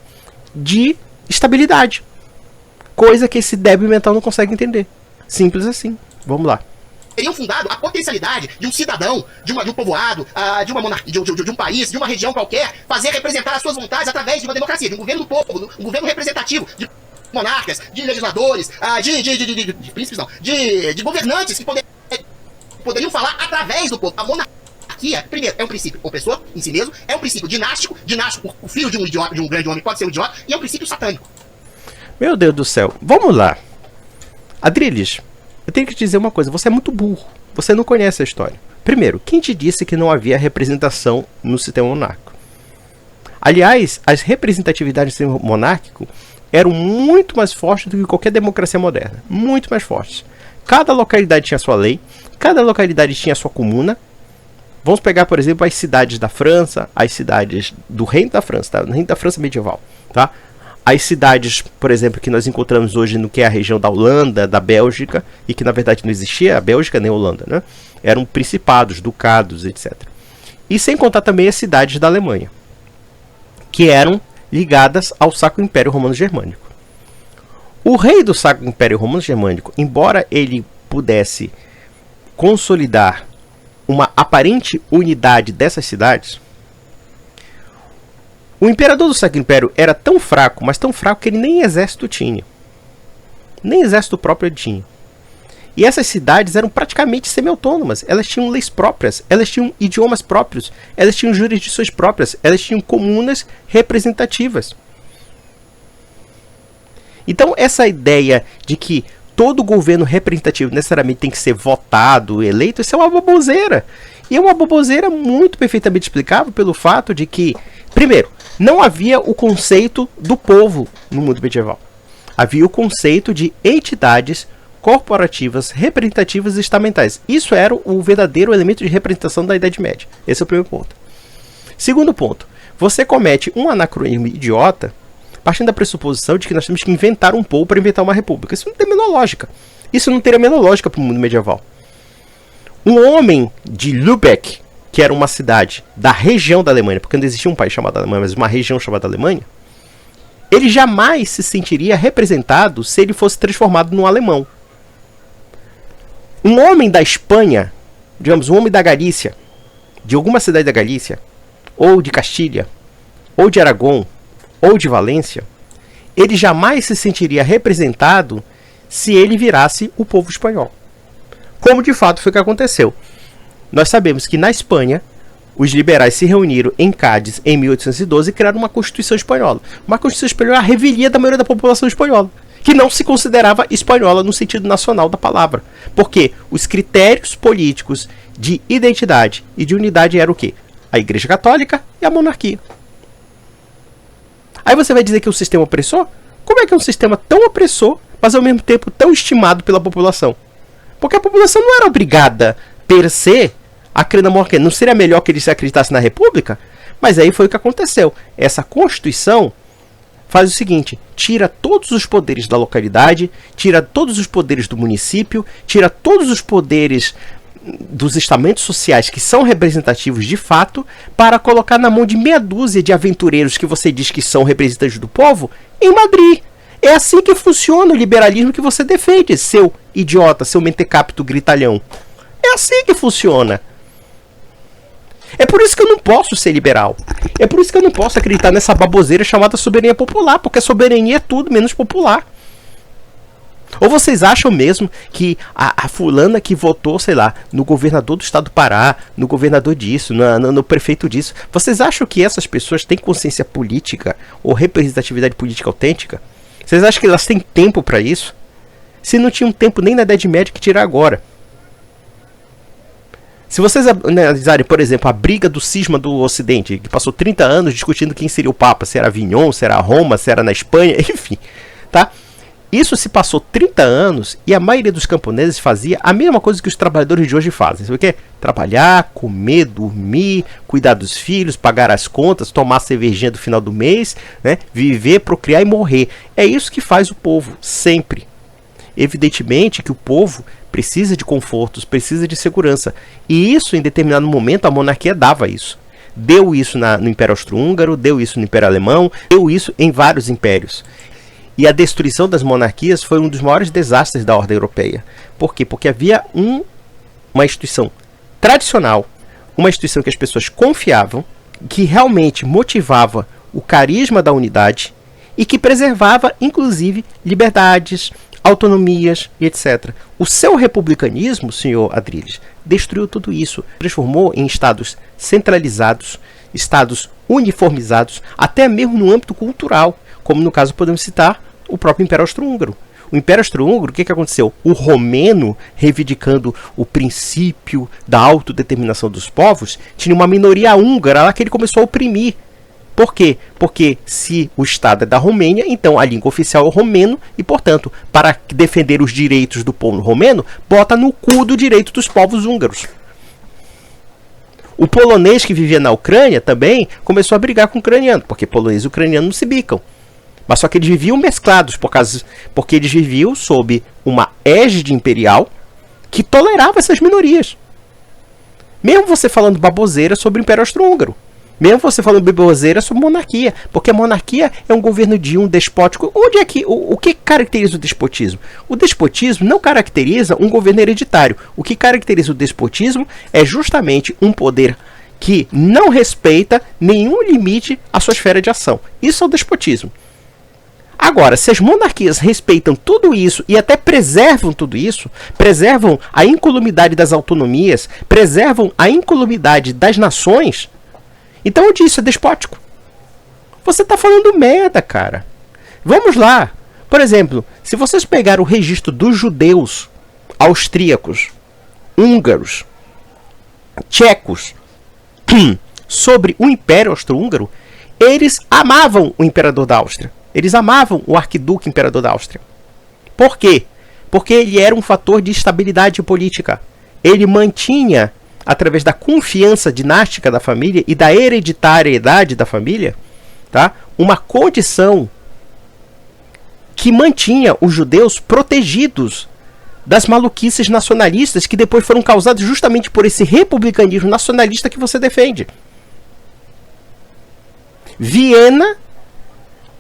S1: De estabilidade. Coisa que esse débil mental não consegue entender. Simples assim. Vamos lá.
S3: Teriam fundado a potencialidade de um cidadão, de um povoado, de uma monarquia, de um país, de uma região qualquer, fazer representar as suas vontades através de uma democracia, de um governo do povo, um governo representativo, de monarcas, de legisladores, de príncipes não, de governantes que poderiam falar através do povo. A monarquia, primeiro, é um princípio opressor em si mesmo, é um princípio dinástico, o filho de um idiota, de um grande homem pode ser um idiota, e é um princípio satânico.
S1: Meu Deus do céu, vamos lá. Adriles, eu tenho que te dizer uma coisa, você é muito burro, você não conhece a história. Primeiro, quem te disse que não havia representação no sistema monárquico? Aliás, as representatividades do sistema monárquico eram muito mais fortes do que qualquer democracia moderna, muito mais fortes. Cada localidade tinha sua lei, cada localidade tinha sua comuna. Vamos pegar, por exemplo, as cidades da França, as cidades do Reino da França, tá? No Reino da França medieval, tá? As cidades, por exemplo, que nós encontramos hoje no que é a região da Holanda, da Bélgica, e que na verdade não existia a Bélgica nem a Holanda, né? Eram principados, ducados, etc. E sem contar também as cidades da Alemanha, que eram ligadas ao Sacro Império Romano Germânico. O rei do Sacro Império Romano Germânico, embora ele pudesse consolidar uma aparente unidade dessas cidades, o imperador do Sacro Império era tão fraco, mas tão fraco que ele nem exército tinha. Nem exército próprio ele tinha. E essas cidades eram praticamente semi-autônomas. Elas tinham leis próprias, elas tinham idiomas próprios, elas tinham jurisdições próprias, elas tinham comunas representativas. Então essa ideia de que todo governo representativo necessariamente tem que ser votado, eleito, isso é uma baboseira. E é uma baboseira muito perfeitamente explicável pelo fato de que, primeiro, não havia o conceito do povo no mundo medieval. Havia o conceito de entidades corporativas, representativas e estamentais. Isso era o verdadeiro elemento de representação da Idade Média. Esse é o primeiro ponto. Segundo ponto, você comete um anacronismo idiota partindo da pressuposição de que nós temos que inventar um povo para inventar uma república. Isso não tem a menor lógica. Isso não teria a menor lógica para o mundo medieval. Um homem de Lübeck, que era uma cidade da região da Alemanha, porque não existia um país chamado Alemanha, mas uma região chamada Alemanha, ele jamais se sentiria representado se ele fosse transformado num alemão. Um homem da Espanha, digamos, um homem da Galícia, de alguma cidade da Galícia, ou de Castilha, ou de Aragão, ou de Valência, ele jamais se sentiria representado se ele virasse o povo espanhol. Como de fato foi o que aconteceu. Nós sabemos que na Espanha, os liberais se reuniram em Cádiz em 1812 e criaram uma Constituição Espanhola. Uma Constituição Espanhola, a revelia da maioria da população espanhola, que não se considerava espanhola no sentido nacional da palavra. Porque os critérios políticos de identidade e de unidade eram o quê? A Igreja Católica e a monarquia. Aí você vai dizer que é um sistema opressor? Como é que é um sistema tão opressor, mas ao mesmo tempo tão estimado pela população? Porque a população não era obrigada, per se, a crer na monarquia. Não seria melhor que eles acreditassem na república? Mas aí foi o que aconteceu. Essa Constituição faz o seguinte: tira todos os poderes da localidade, tira todos os poderes do município, tira todos os poderes dos estamentos sociais que são representativos de fato, para colocar na mão de meia dúzia de aventureiros que você diz que são representantes do povo em Madrid. É assim que funciona o liberalismo que você defende, seu idiota, seu mentecapto gritalhão. É assim que funciona. É por isso que eu não posso ser liberal. É por isso que eu não posso acreditar nessa baboseira chamada soberania popular, porque a soberania é tudo menos popular. Ou vocês acham mesmo que a fulana que votou, sei lá, no governador do estado do Pará, no governador disso, no prefeito disso, vocês acham que essas pessoas têm consciência política ou representatividade política autêntica? Vocês acham que elas têm tempo para isso? Se não tinham tempo nem na Idade Média, que tirar agora. Se vocês analisarem, por exemplo, a briga do cisma do Ocidente, que passou 30 anos discutindo quem seria o Papa, se era Avignon, se era Roma, se era na Espanha, enfim, tá? Isso se passou 30 anos e a maioria dos camponeses fazia a mesma coisa que os trabalhadores de hoje fazem. Sabe o quê? Trabalhar, comer, dormir, cuidar dos filhos, pagar as contas, tomar cervejinha do final do mês, né? Viver, procriar e morrer. É isso que faz o povo, sempre. Evidentemente que o povo precisa de confortos, precisa de segurança. E isso, em determinado momento, a monarquia dava isso. Deu isso no Império Austro-Húngaro, deu isso no Império Alemão, deu isso em vários impérios. E a destruição das monarquias foi um dos maiores desastres da ordem europeia. Por quê? Porque havia uma instituição tradicional, uma instituição que as pessoas confiavam, que realmente motivava o carisma da unidade e que preservava, inclusive, liberdades, autonomias e etc. O seu republicanismo, senhor Adrilles, destruiu tudo isso, transformou em estados centralizados, estados uniformizados, até mesmo no âmbito cultural, como no caso podemos citar o próprio Império Austro-Húngaro. O Império Austro-Húngaro, o que aconteceu? O romeno, reivindicando o princípio da autodeterminação dos povos, tinha uma minoria húngara lá que ele começou a oprimir. Por quê? Porque se o Estado é da Romênia, então a língua oficial é o romeno e, portanto, para defender os direitos do povo romeno, bota no cu do direito dos povos húngaros. O polonês que vivia na Ucrânia também começou a brigar com o ucraniano, porque polonês e ucraniano não se bicam. Mas só que eles viviam mesclados, porque eles viviam sob uma égide imperial que tolerava essas minorias. Mesmo você falando baboseira sobre o Império Austro-Húngaro. Mesmo você falando baboseira sobre monarquia. Porque a monarquia é um governo de um despótico. Onde é que, o que caracteriza o despotismo? O despotismo não caracteriza um governo hereditário. O que caracteriza o despotismo é justamente um poder que não respeita nenhum limite à sua esfera de ação. Isso é o despotismo. Agora, se as monarquias respeitam tudo isso e até preservam tudo isso, preservam a incolumidade das autonomias, preservam a incolumidade das nações, então onde isso é despótico? Você está falando merda, cara. Vamos lá. Por exemplo, se vocês pegarem o registro dos judeus austríacos, húngaros, tchecos, sobre o Império Austro-Húngaro, eles amavam o imperador da Áustria. Eles amavam o arquiduque imperador da Áustria. Por quê? Porque ele era um fator de estabilidade política. Ele mantinha, através da confiança dinástica da família e da hereditariedade da família, tá, uma condição que mantinha os judeus protegidos das maluquices nacionalistas que depois foram causadas justamente por esse republicanismo nacionalista que você defende. Viena,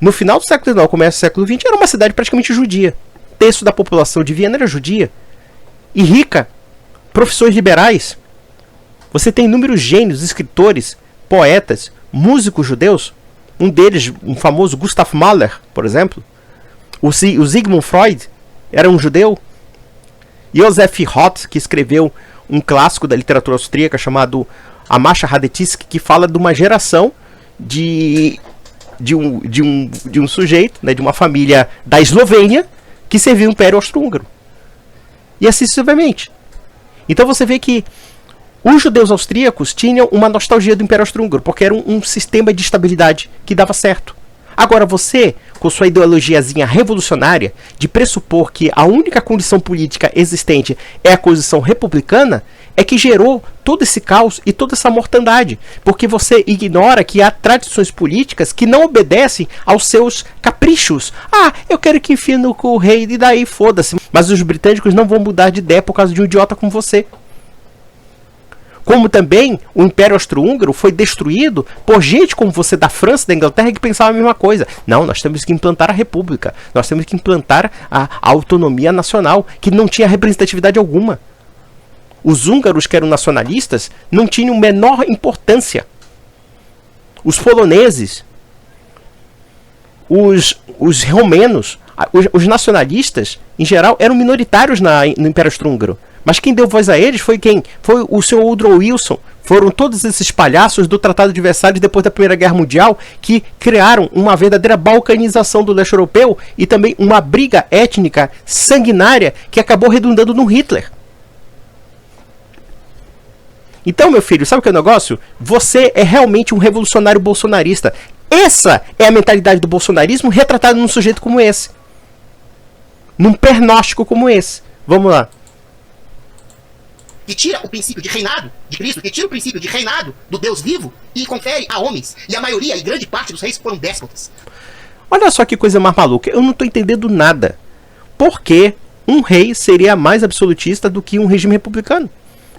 S1: no final do século XIX, começo do século XX, era uma cidade praticamente judia. Um terço da população de Viena era judia. E rica. Profissões liberais. Você tem inúmeros gênios, escritores, poetas, músicos judeus. Um deles, um famoso Gustav Mahler, por exemplo. O Sigmund Freud era um judeu. Josef Roth, que escreveu um clássico da literatura austríaca chamado A Marcha Radetzky, que fala de uma geração de um sujeito, né, de uma família da Eslovênia que serviu o Império Austro-Húngaro. E assim sucessivamente. Então você vê que os judeus austríacos tinham uma nostalgia do Império Austro-Húngaro, porque era um sistema de estabilidade que dava certo. Agora você, com sua ideologiazinha revolucionária, de pressupor que a única condição política existente é a condição republicana, é que gerou todo esse caos e toda essa mortandade. Porque você ignora que há tradições políticas que não obedecem aos seus caprichos. Ah, eu quero que enfie no cu o rei, e daí foda-se. Mas os britânicos não vão mudar de ideia por causa de um idiota como você. Como também o Império Austro-Húngaro foi destruído por gente como você da França, da Inglaterra, que pensava a mesma coisa. Não, nós temos que implantar a república. Nós temos que implantar a autonomia nacional, que não tinha representatividade alguma. Os húngaros, que eram nacionalistas, não tinham menor importância. Os poloneses, os romenos, os nacionalistas, em geral, eram minoritários no Império Austro-Húngaro. Mas quem deu voz a eles foi quem? Foi o Sr. Woodrow Wilson. Foram todos esses palhaços do Tratado de Versalhes depois da Primeira Guerra Mundial que criaram uma verdadeira balcanização do leste europeu e também uma briga étnica sanguinária que acabou redundando no Hitler. Então, meu filho, sabe o que é o negócio? Você é realmente um revolucionário bolsonarista. Essa é a mentalidade do bolsonarismo retratada num sujeito como esse. Num pernóstico como esse. Vamos lá.
S3: Que tira o princípio de reinado de Cristo, que tira o princípio de reinado do Deus vivo e confere a homens. E a maioria e grande parte dos reis foram déspotas.
S1: Olha só que coisa mais maluca. Eu não estou entendendo nada. Por que um rei seria mais absolutista do que um regime republicano?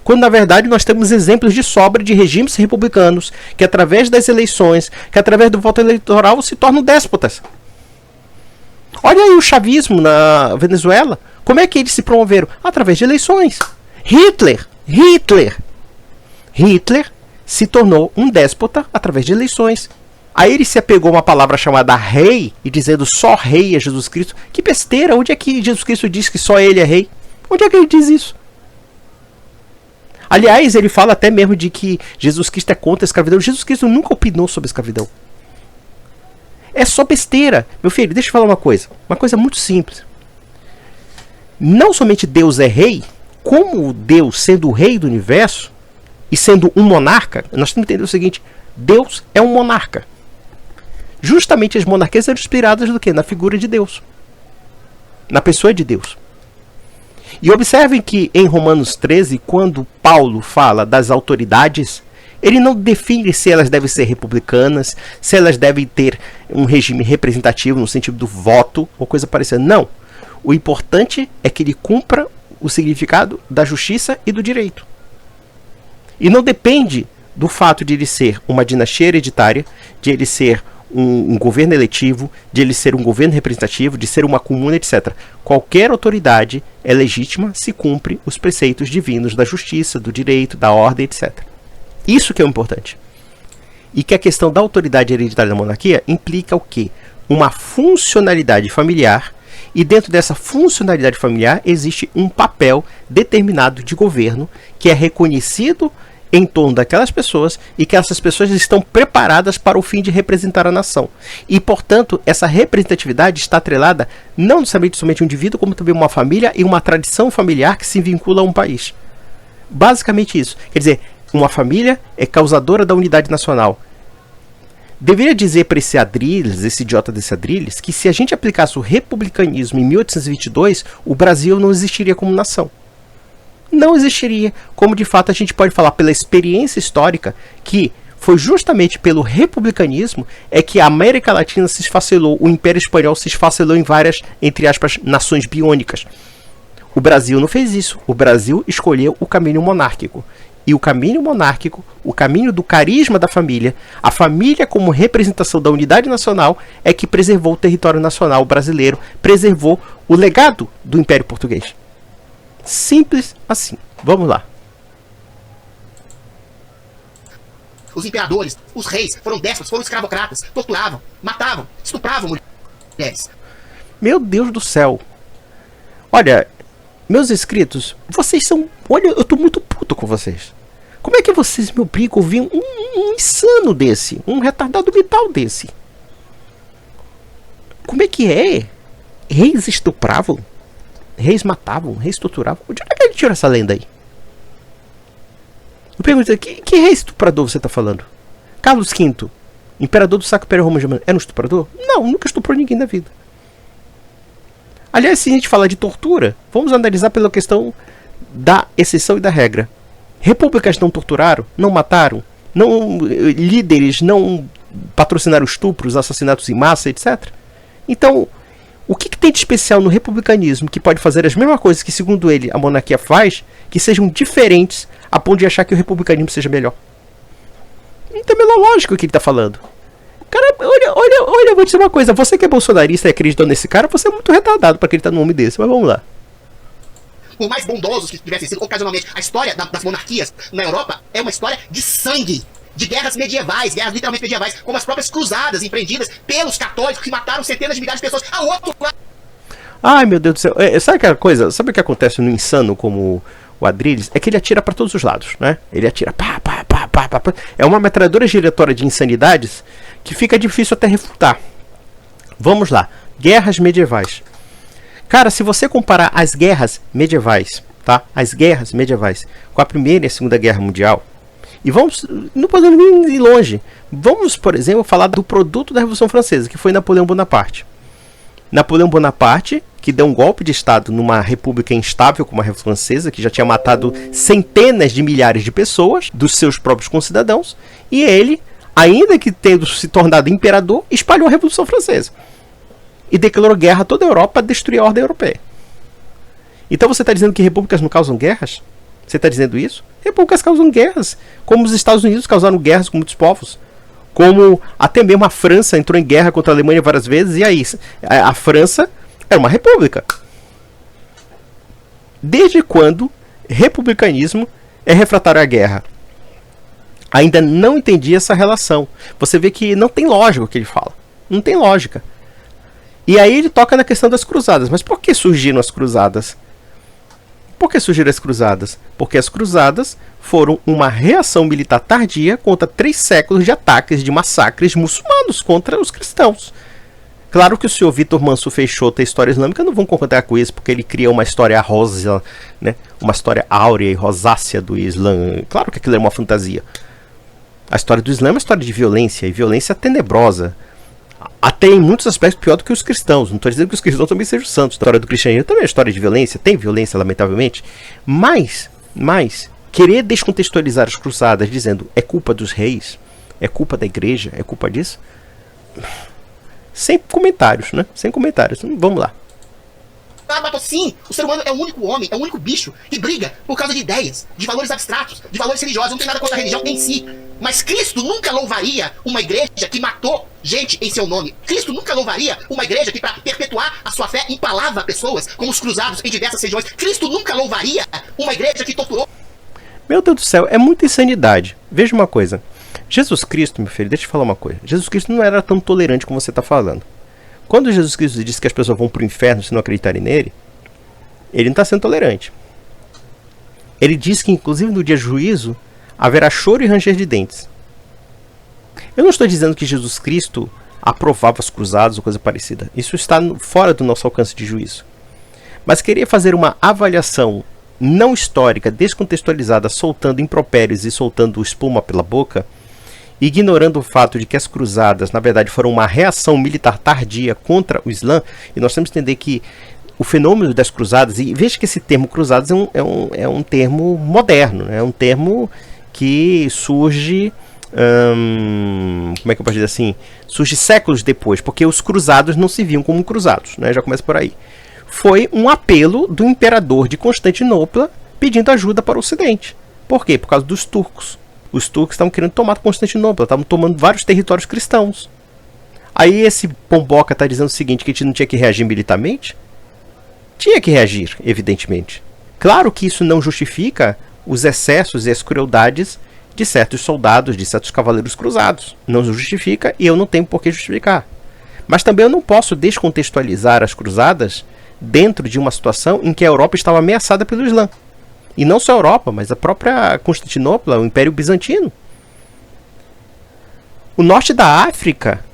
S1: Quando na verdade nós temos exemplos de sobra de regimes republicanos que através das eleições, que através do voto eleitoral se tornam déspotas. Olha aí o chavismo na Venezuela. Como é que eles se promoveram? Através de eleições. Hitler se tornou um déspota através de eleições. Aí ele se apegou a uma palavra chamada rei e dizendo só rei é Jesus Cristo. Que besteira! Onde é que Jesus Cristo diz que só ele é rei? Onde é que ele diz isso? Aliás, ele fala até mesmo de que Jesus Cristo é contra a escravidão. Jesus Cristo nunca opinou sobre a escravidão. É só besteira. Meu filho, deixa eu falar uma coisa muito simples. Não somente Deus é rei, como Deus, sendo o rei do universo e sendo um monarca, nós temos que entender o seguinte: Deus é um monarca. Justamente as monarquias eram inspiradas do quê? Na figura de Deus. Na pessoa de Deus. E observem que em Romanos 13, quando Paulo fala das autoridades, ele não define se elas devem ser republicanas, se elas devem ter um regime representativo no sentido do voto ou coisa parecida. Não. O importante é que ele cumpra o significado da justiça e do direito. E não depende do fato de ele ser uma dinastia hereditária, de ele ser um governo eletivo, de ele ser um governo representativo, de ser uma comuna, etc. Qualquer autoridade é legítima se cumpre os preceitos divinos da justiça, do direito, da ordem, etc. Isso que é o importante. E que a questão da autoridade hereditária da monarquia implica o quê? Uma funcionalidade familiar. E dentro dessa funcionalidade familiar existe um papel determinado de governo que é reconhecido em torno daquelas pessoas e que essas pessoas estão preparadas para o fim de representar a nação. E, portanto, essa representatividade está atrelada não necessariamente somente a um indivíduo, como também uma família e uma tradição familiar que se vincula a um país. Basicamente isso. Quer dizer, uma família é causadora da unidade nacional. deveria dizer para esse Adrilles, esse idiota desse Adrilles, que se a gente aplicasse o republicanismo em 1822, o Brasil não existiria como nação. Não existiria, como de fato a gente pode falar pela experiência histórica, que foi justamente pelo republicanismo é que a América Latina se esfacelou, o Império Espanhol se esfacelou em várias, entre aspas, nações biônicas. O Brasil não fez isso, o Brasil escolheu o caminho monárquico. E o caminho monárquico, o caminho do carisma da família, a família como representação da unidade nacional, é que preservou o território nacional brasileiro, preservou o legado do Império Português. Simples assim. Vamos lá.
S3: Os imperadores, os reis, foram déspotas, foram escravocratas, torturavam, matavam, estupravam mulheres.
S1: Meu Deus do céu. Olha, meus inscritos, vocês são... Olha, eu tô muito puto com vocês. Como é que vocês me obrigam a ouvir um insano desse? Um retardado mental desse? Como é que é? Reis estupravam? Reis matavam? Reis torturavam? De onde é que ele tirou essa lenda aí? Eu pergunto, que rei estuprador você tá falando? Carlos V, imperador do Sacro Império Romano, era um estuprador? Não, nunca estuprou ninguém na vida. Aliás, se a gente falar de tortura, vamos analisar pela questão da exceção e da regra. Repúblicas não torturaram, não mataram, líderes não patrocinaram estupros, assassinatos em massa, etc. Então, o que tem de especial no republicanismo que pode fazer as mesmas coisas que, segundo ele, a monarquia faz, que sejam diferentes a ponto de achar que o republicanismo seja melhor? Não tem a menor lógica o que ele está falando. Cara, olha, eu vou dizer uma coisa. Você que é bolsonarista e acreditou nesse cara, você é muito retardado para acreditar num homem desse, mas vamos lá.
S3: Por mais bondosos que tivessem sido ocasionalmente, a história das monarquias na Europa é uma história de sangue, de guerras medievais, guerras literalmente medievais, como as próprias cruzadas empreendidas pelos católicos que mataram centenas de milhares de pessoas ao outro lado.
S1: Ai, meu Deus do céu. Sabe aquela coisa? Sabe o que acontece no insano como o Adrilles? É que ele atira para todos os lados, né? Ele atira pá. É uma metralhadora giratória de insanidades que fica difícil até refutar. Vamos lá. Guerras medievais. Cara, se você comparar as guerras medievais, tá? As guerras medievais com a Primeira e a Segunda Guerra Mundial, e vamos, não podemos nem ir longe. Vamos, por exemplo, falar do produto da Revolução Francesa, que foi Napoleão Bonaparte. Napoleão Bonaparte, que deu um golpe de Estado numa república instável como a Revolução Francesa, que já tinha matado centenas de milhares de pessoas, dos seus próprios concidadãos, e ele, ainda que tendo se tornado imperador, espalhou a Revolução Francesa. E declarou guerra a toda a Europa para destruir a ordem europeia. Então você está dizendo que repúblicas não causam guerras? Você está dizendo isso? Repúblicas causam guerras, como os Estados Unidos causaram guerras com muitos povos. Como até mesmo a França entrou em guerra contra a Alemanha várias vezes, e aí a França era uma república. Desde quando republicanismo é refratário à guerra? Ainda não entendi essa relação. Você vê que não tem lógica o que ele fala. Não tem lógica. E aí ele toca na questão das cruzadas. Mas por que surgiram as cruzadas? Por que surgiram as cruzadas? Porque as cruzadas foram uma reação militar tardia contra 3 séculos de ataques, de massacres muçulmanos contra os cristãos. Claro que o senhor Vitor Manso Peixoto e a história islâmica não vão concordar com isso, porque ele cria uma história rosa, né? Uma história áurea e rosácea do Islã. Claro que aquilo é uma fantasia. A história do Islã é uma história de violência, e violência tenebrosa. Até em muitos aspectos pior do que os cristãos. Não estou dizendo que os cristãos também sejam santos. A história do cristianismo também é história de violência. Tem violência, lamentavelmente. Mas querer descontextualizar as cruzadas dizendo é culpa dos reis, é culpa da igreja, é culpa disso, sem comentários, né? Sem comentários. Vamos lá.
S3: Sim, o ser humano é o único homem, é o único bicho que briga por causa de ideias, de valores abstratos, de valores religiosos. Não tem nada contra a religião em si. Mas Cristo nunca louvaria uma igreja que matou gente em seu nome. Cristo nunca louvaria uma igreja que, para perpetuar a sua fé, empalava pessoas, como os cruzados em diversas regiões. Cristo nunca louvaria uma igreja que torturou.
S1: Meu Deus do céu, é muita insanidade. Veja uma coisa. Jesus Cristo, meu filho, deixa eu falar uma coisa. Jesus Cristo não era tão tolerante como você está falando. Quando Jesus Cristo disse que as pessoas vão para o inferno se não acreditarem nele, ele não está sendo tolerante. Ele disse que, inclusive, no dia do juízo, haverá choro e ranger de dentes. Eu não estou dizendo que Jesus Cristo aprovava as cruzadas ou coisa parecida. Isso está fora do nosso alcance de juízo. Mas queria fazer uma avaliação não histórica, descontextualizada, soltando impropérios e soltando espuma pela boca, ignorando o fato de que as cruzadas, na verdade, foram uma reação militar tardia contra o Islã, e nós temos que entender que o fenômeno das cruzadas, e veja que esse termo cruzadas é um termo moderno, né? É um termo que surge, como é que eu posso dizer assim, surge séculos depois, porque os cruzados não se viam como cruzados, né? Já começa por aí. Foi um apelo do imperador de Constantinopla pedindo ajuda para o Ocidente. Por quê? Por causa dos turcos. Os turcos estavam querendo tomar Constantinopla, estavam tomando vários territórios cristãos. Aí esse Pomboca está dizendo o seguinte, que a gente não tinha que reagir militarmente? Tinha que reagir, evidentemente. Claro que isso não justifica os excessos e as crueldades de certos soldados, de certos cavaleiros cruzados. Não justifica e eu não tenho por que justificar. Mas também eu não posso descontextualizar as cruzadas dentro de uma situação em que a Europa estava ameaçada pelo Islã. E não só a Europa, mas a própria Constantinopla, o Império Bizantino. O norte da África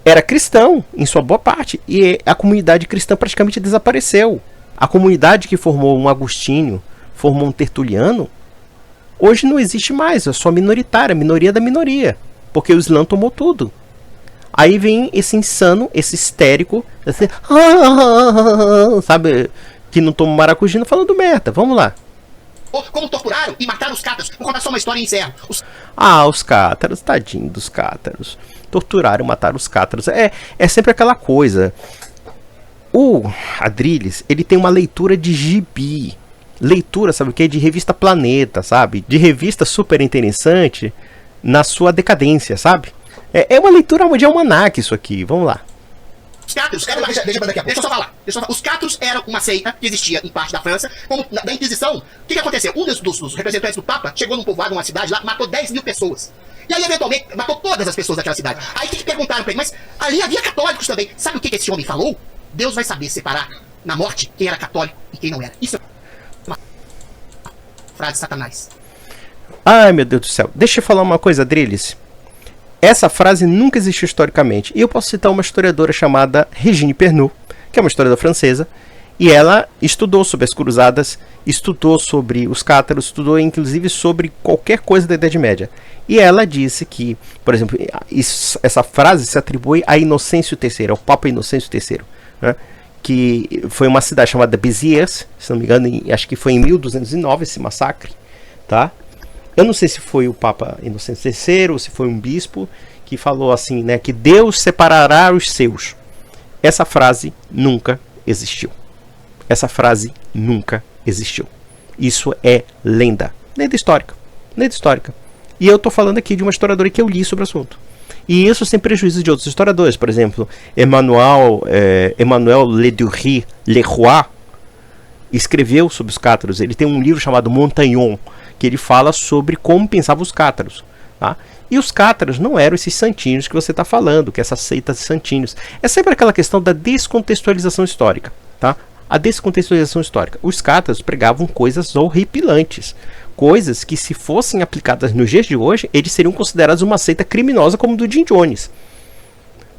S1: era cristão, em sua boa parte, e a comunidade cristã praticamente desapareceu. A comunidade que formou um Agostinho, formou um Tertuliano, hoje não existe mais, é só minoritária, minoria da minoria, porque o Islã tomou tudo. Aí vem esse insano, esse histérico, assim, sabe, que não toma maracujina falando merda. Vamos lá.
S3: Como torturaram e mataram os cátaros. Vou contar só uma história e encerro.
S1: Os cátaros, tadinho dos cátaros. Torturaram, mataram os cátaros. É sempre aquela coisa. O Adrilles, ele tem uma leitura de gibi. Leitura, sabe o que? De revista Planeta, sabe? De revista super interessante na sua decadência, sabe? É uma leitura de almanaque isso aqui. Vamos lá.
S3: Os cátaros eram
S2: Deixa pra daqui a pouco.
S3: Deixa eu só falar. Os cátaros eram uma seita que existia em parte da França. Como da Inquisição, o que aconteceu? Um dos representantes do Papa chegou num povoado, numa cidade lá, matou 10 mil pessoas. E aí, eventualmente, matou todas as pessoas daquela cidade. Aí que perguntaram pra ele, mas ali havia católicos também. Sabe o que esse homem falou? Deus vai saber separar na morte quem era católico e quem não era. Isso é uma frase de Satanás.
S1: Ai, meu Deus do céu. Deixa eu falar uma coisa, Adrilles. Essa frase nunca existiu historicamente. E eu posso citar uma historiadora chamada Regine Pernod, que é uma historiadora francesa, e ela estudou sobre as cruzadas, estudou sobre os cátaros, estudou inclusive sobre qualquer coisa da Idade Média. E ela disse que, por exemplo, essa frase se atribui a Inocêncio III, ao Papa Inocêncio III, né? Que foi uma cidade chamada Béziers, se não me engano, acho que foi em 1209 esse massacre, tá? Eu não sei se foi o Papa Inocêncio III ou se foi um bispo que falou assim, né, que Deus separará os seus. Essa frase nunca existiu. Essa frase nunca existiu. Isso é lenda. Lenda histórica. Lenda histórica. E eu estou falando aqui de uma historiadora que eu li sobre o assunto. E isso sem prejuízo de outros historiadores. Por exemplo, Emmanuel Ledurri-Leroy escreveu sobre os cátaros. Ele tem um livro chamado Montagnon, que ele fala sobre como pensavam os cátaros. Tá? E os cátaros não eram esses santinhos que você está falando, que é essa seita de santinhos. É sempre aquela questão da descontextualização histórica. Tá? A descontextualização histórica. Os cátaros pregavam coisas horripilantes. Coisas que, se fossem aplicadas nos dias de hoje, eles seriam considerados uma seita criminosa como do Jim Jones.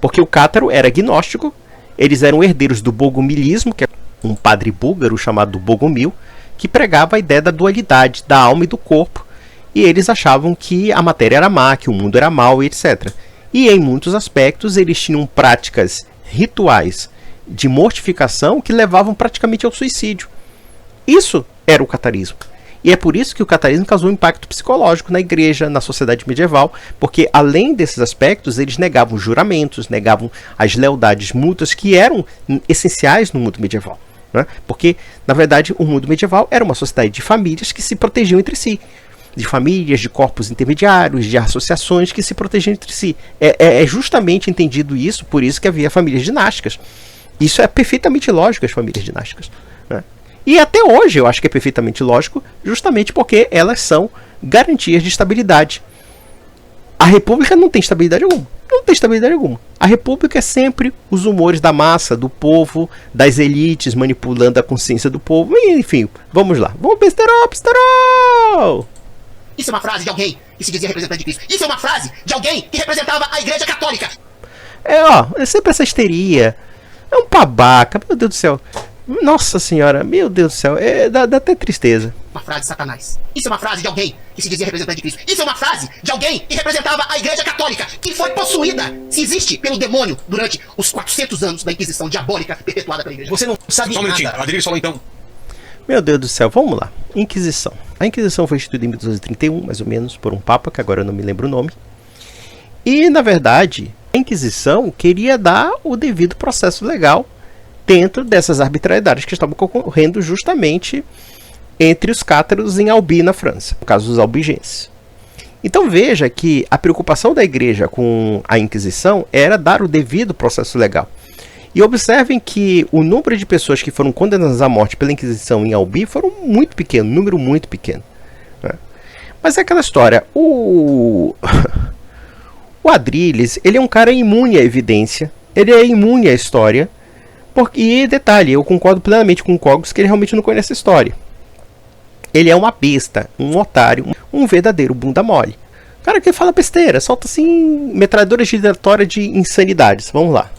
S1: Porque o cátaro era agnóstico, eles eram herdeiros do bogomilismo, que é um padre búlgaro chamado Bogomil, que pregava a ideia da dualidade da alma e do corpo, e eles achavam que a matéria era má, que o mundo era mau, e etc. E em muitos aspectos eles tinham práticas rituais de mortificação que levavam praticamente ao suicídio. Isso era o catarismo. E é por isso que o catarismo causou um impacto psicológico na igreja, na sociedade medieval, porque além desses aspectos, eles negavam juramentos, negavam as lealdades mútuas que eram essenciais no mundo medieval. Né? Porque, na verdade, o mundo medieval era uma sociedade de famílias que se protegiam entre si. De famílias, de corpos intermediários, de associações que se protegiam entre si. É justamente entendido isso, por isso que havia famílias dinásticas. Isso é perfeitamente lógico, as famílias dinásticas. Né? E até hoje eu acho que é perfeitamente lógico, justamente porque elas são garantias de estabilidade. A república não tem estabilidade alguma. Não tem estabilidade alguma. A república é sempre os humores da massa, do povo, das elites, manipulando a consciência do povo. Enfim, vamos lá. Vamos besterol!
S3: Isso é uma frase de alguém que se dizia representante de Cristo. Isso é uma frase de alguém que representava a Igreja Católica.
S1: É sempre essa histeria. É um babaca, meu Deus do céu. Nossa senhora, meu Deus do céu, dá até tristeza.
S3: Uma frase de Satanás. Isso é uma frase de alguém que se dizia representante de Cristo. Isso é uma frase de alguém que representava a Igreja Católica, que foi possuída, se existe, pelo demônio durante os 400 anos da Inquisição diabólica perpetuada pela Igreja.
S2: Você não sabe
S4: Só um minutinho.
S2: nada.
S4: Adriles falou então.
S1: Meu Deus do céu, vamos lá. Inquisição. A Inquisição foi instituída em 1231, mais ou menos, por um papa, que agora eu não me lembro o nome. E, na verdade, a Inquisição queria dar o devido processo legal dentro dessas arbitrariedades que estavam ocorrendo justamente entre os cátaros em Albi, na França, no caso dos albigenses. Então veja que a preocupação da igreja com a Inquisição era dar o devido processo legal. E observem que o número de pessoas que foram condenadas à morte pela Inquisição em Albi foram muito pequeno, um número muito pequeno, né? Mas é aquela história, o Adrilles, ele é um cara imune à evidência, ele é imune à história, e detalhe, eu concordo plenamente com o Cogos que ele realmente não conhece a história. Ele é uma besta, um otário, um verdadeiro bunda mole. Cara que fala besteira, solta assim metralhadora giratória de insanidades. Vamos lá.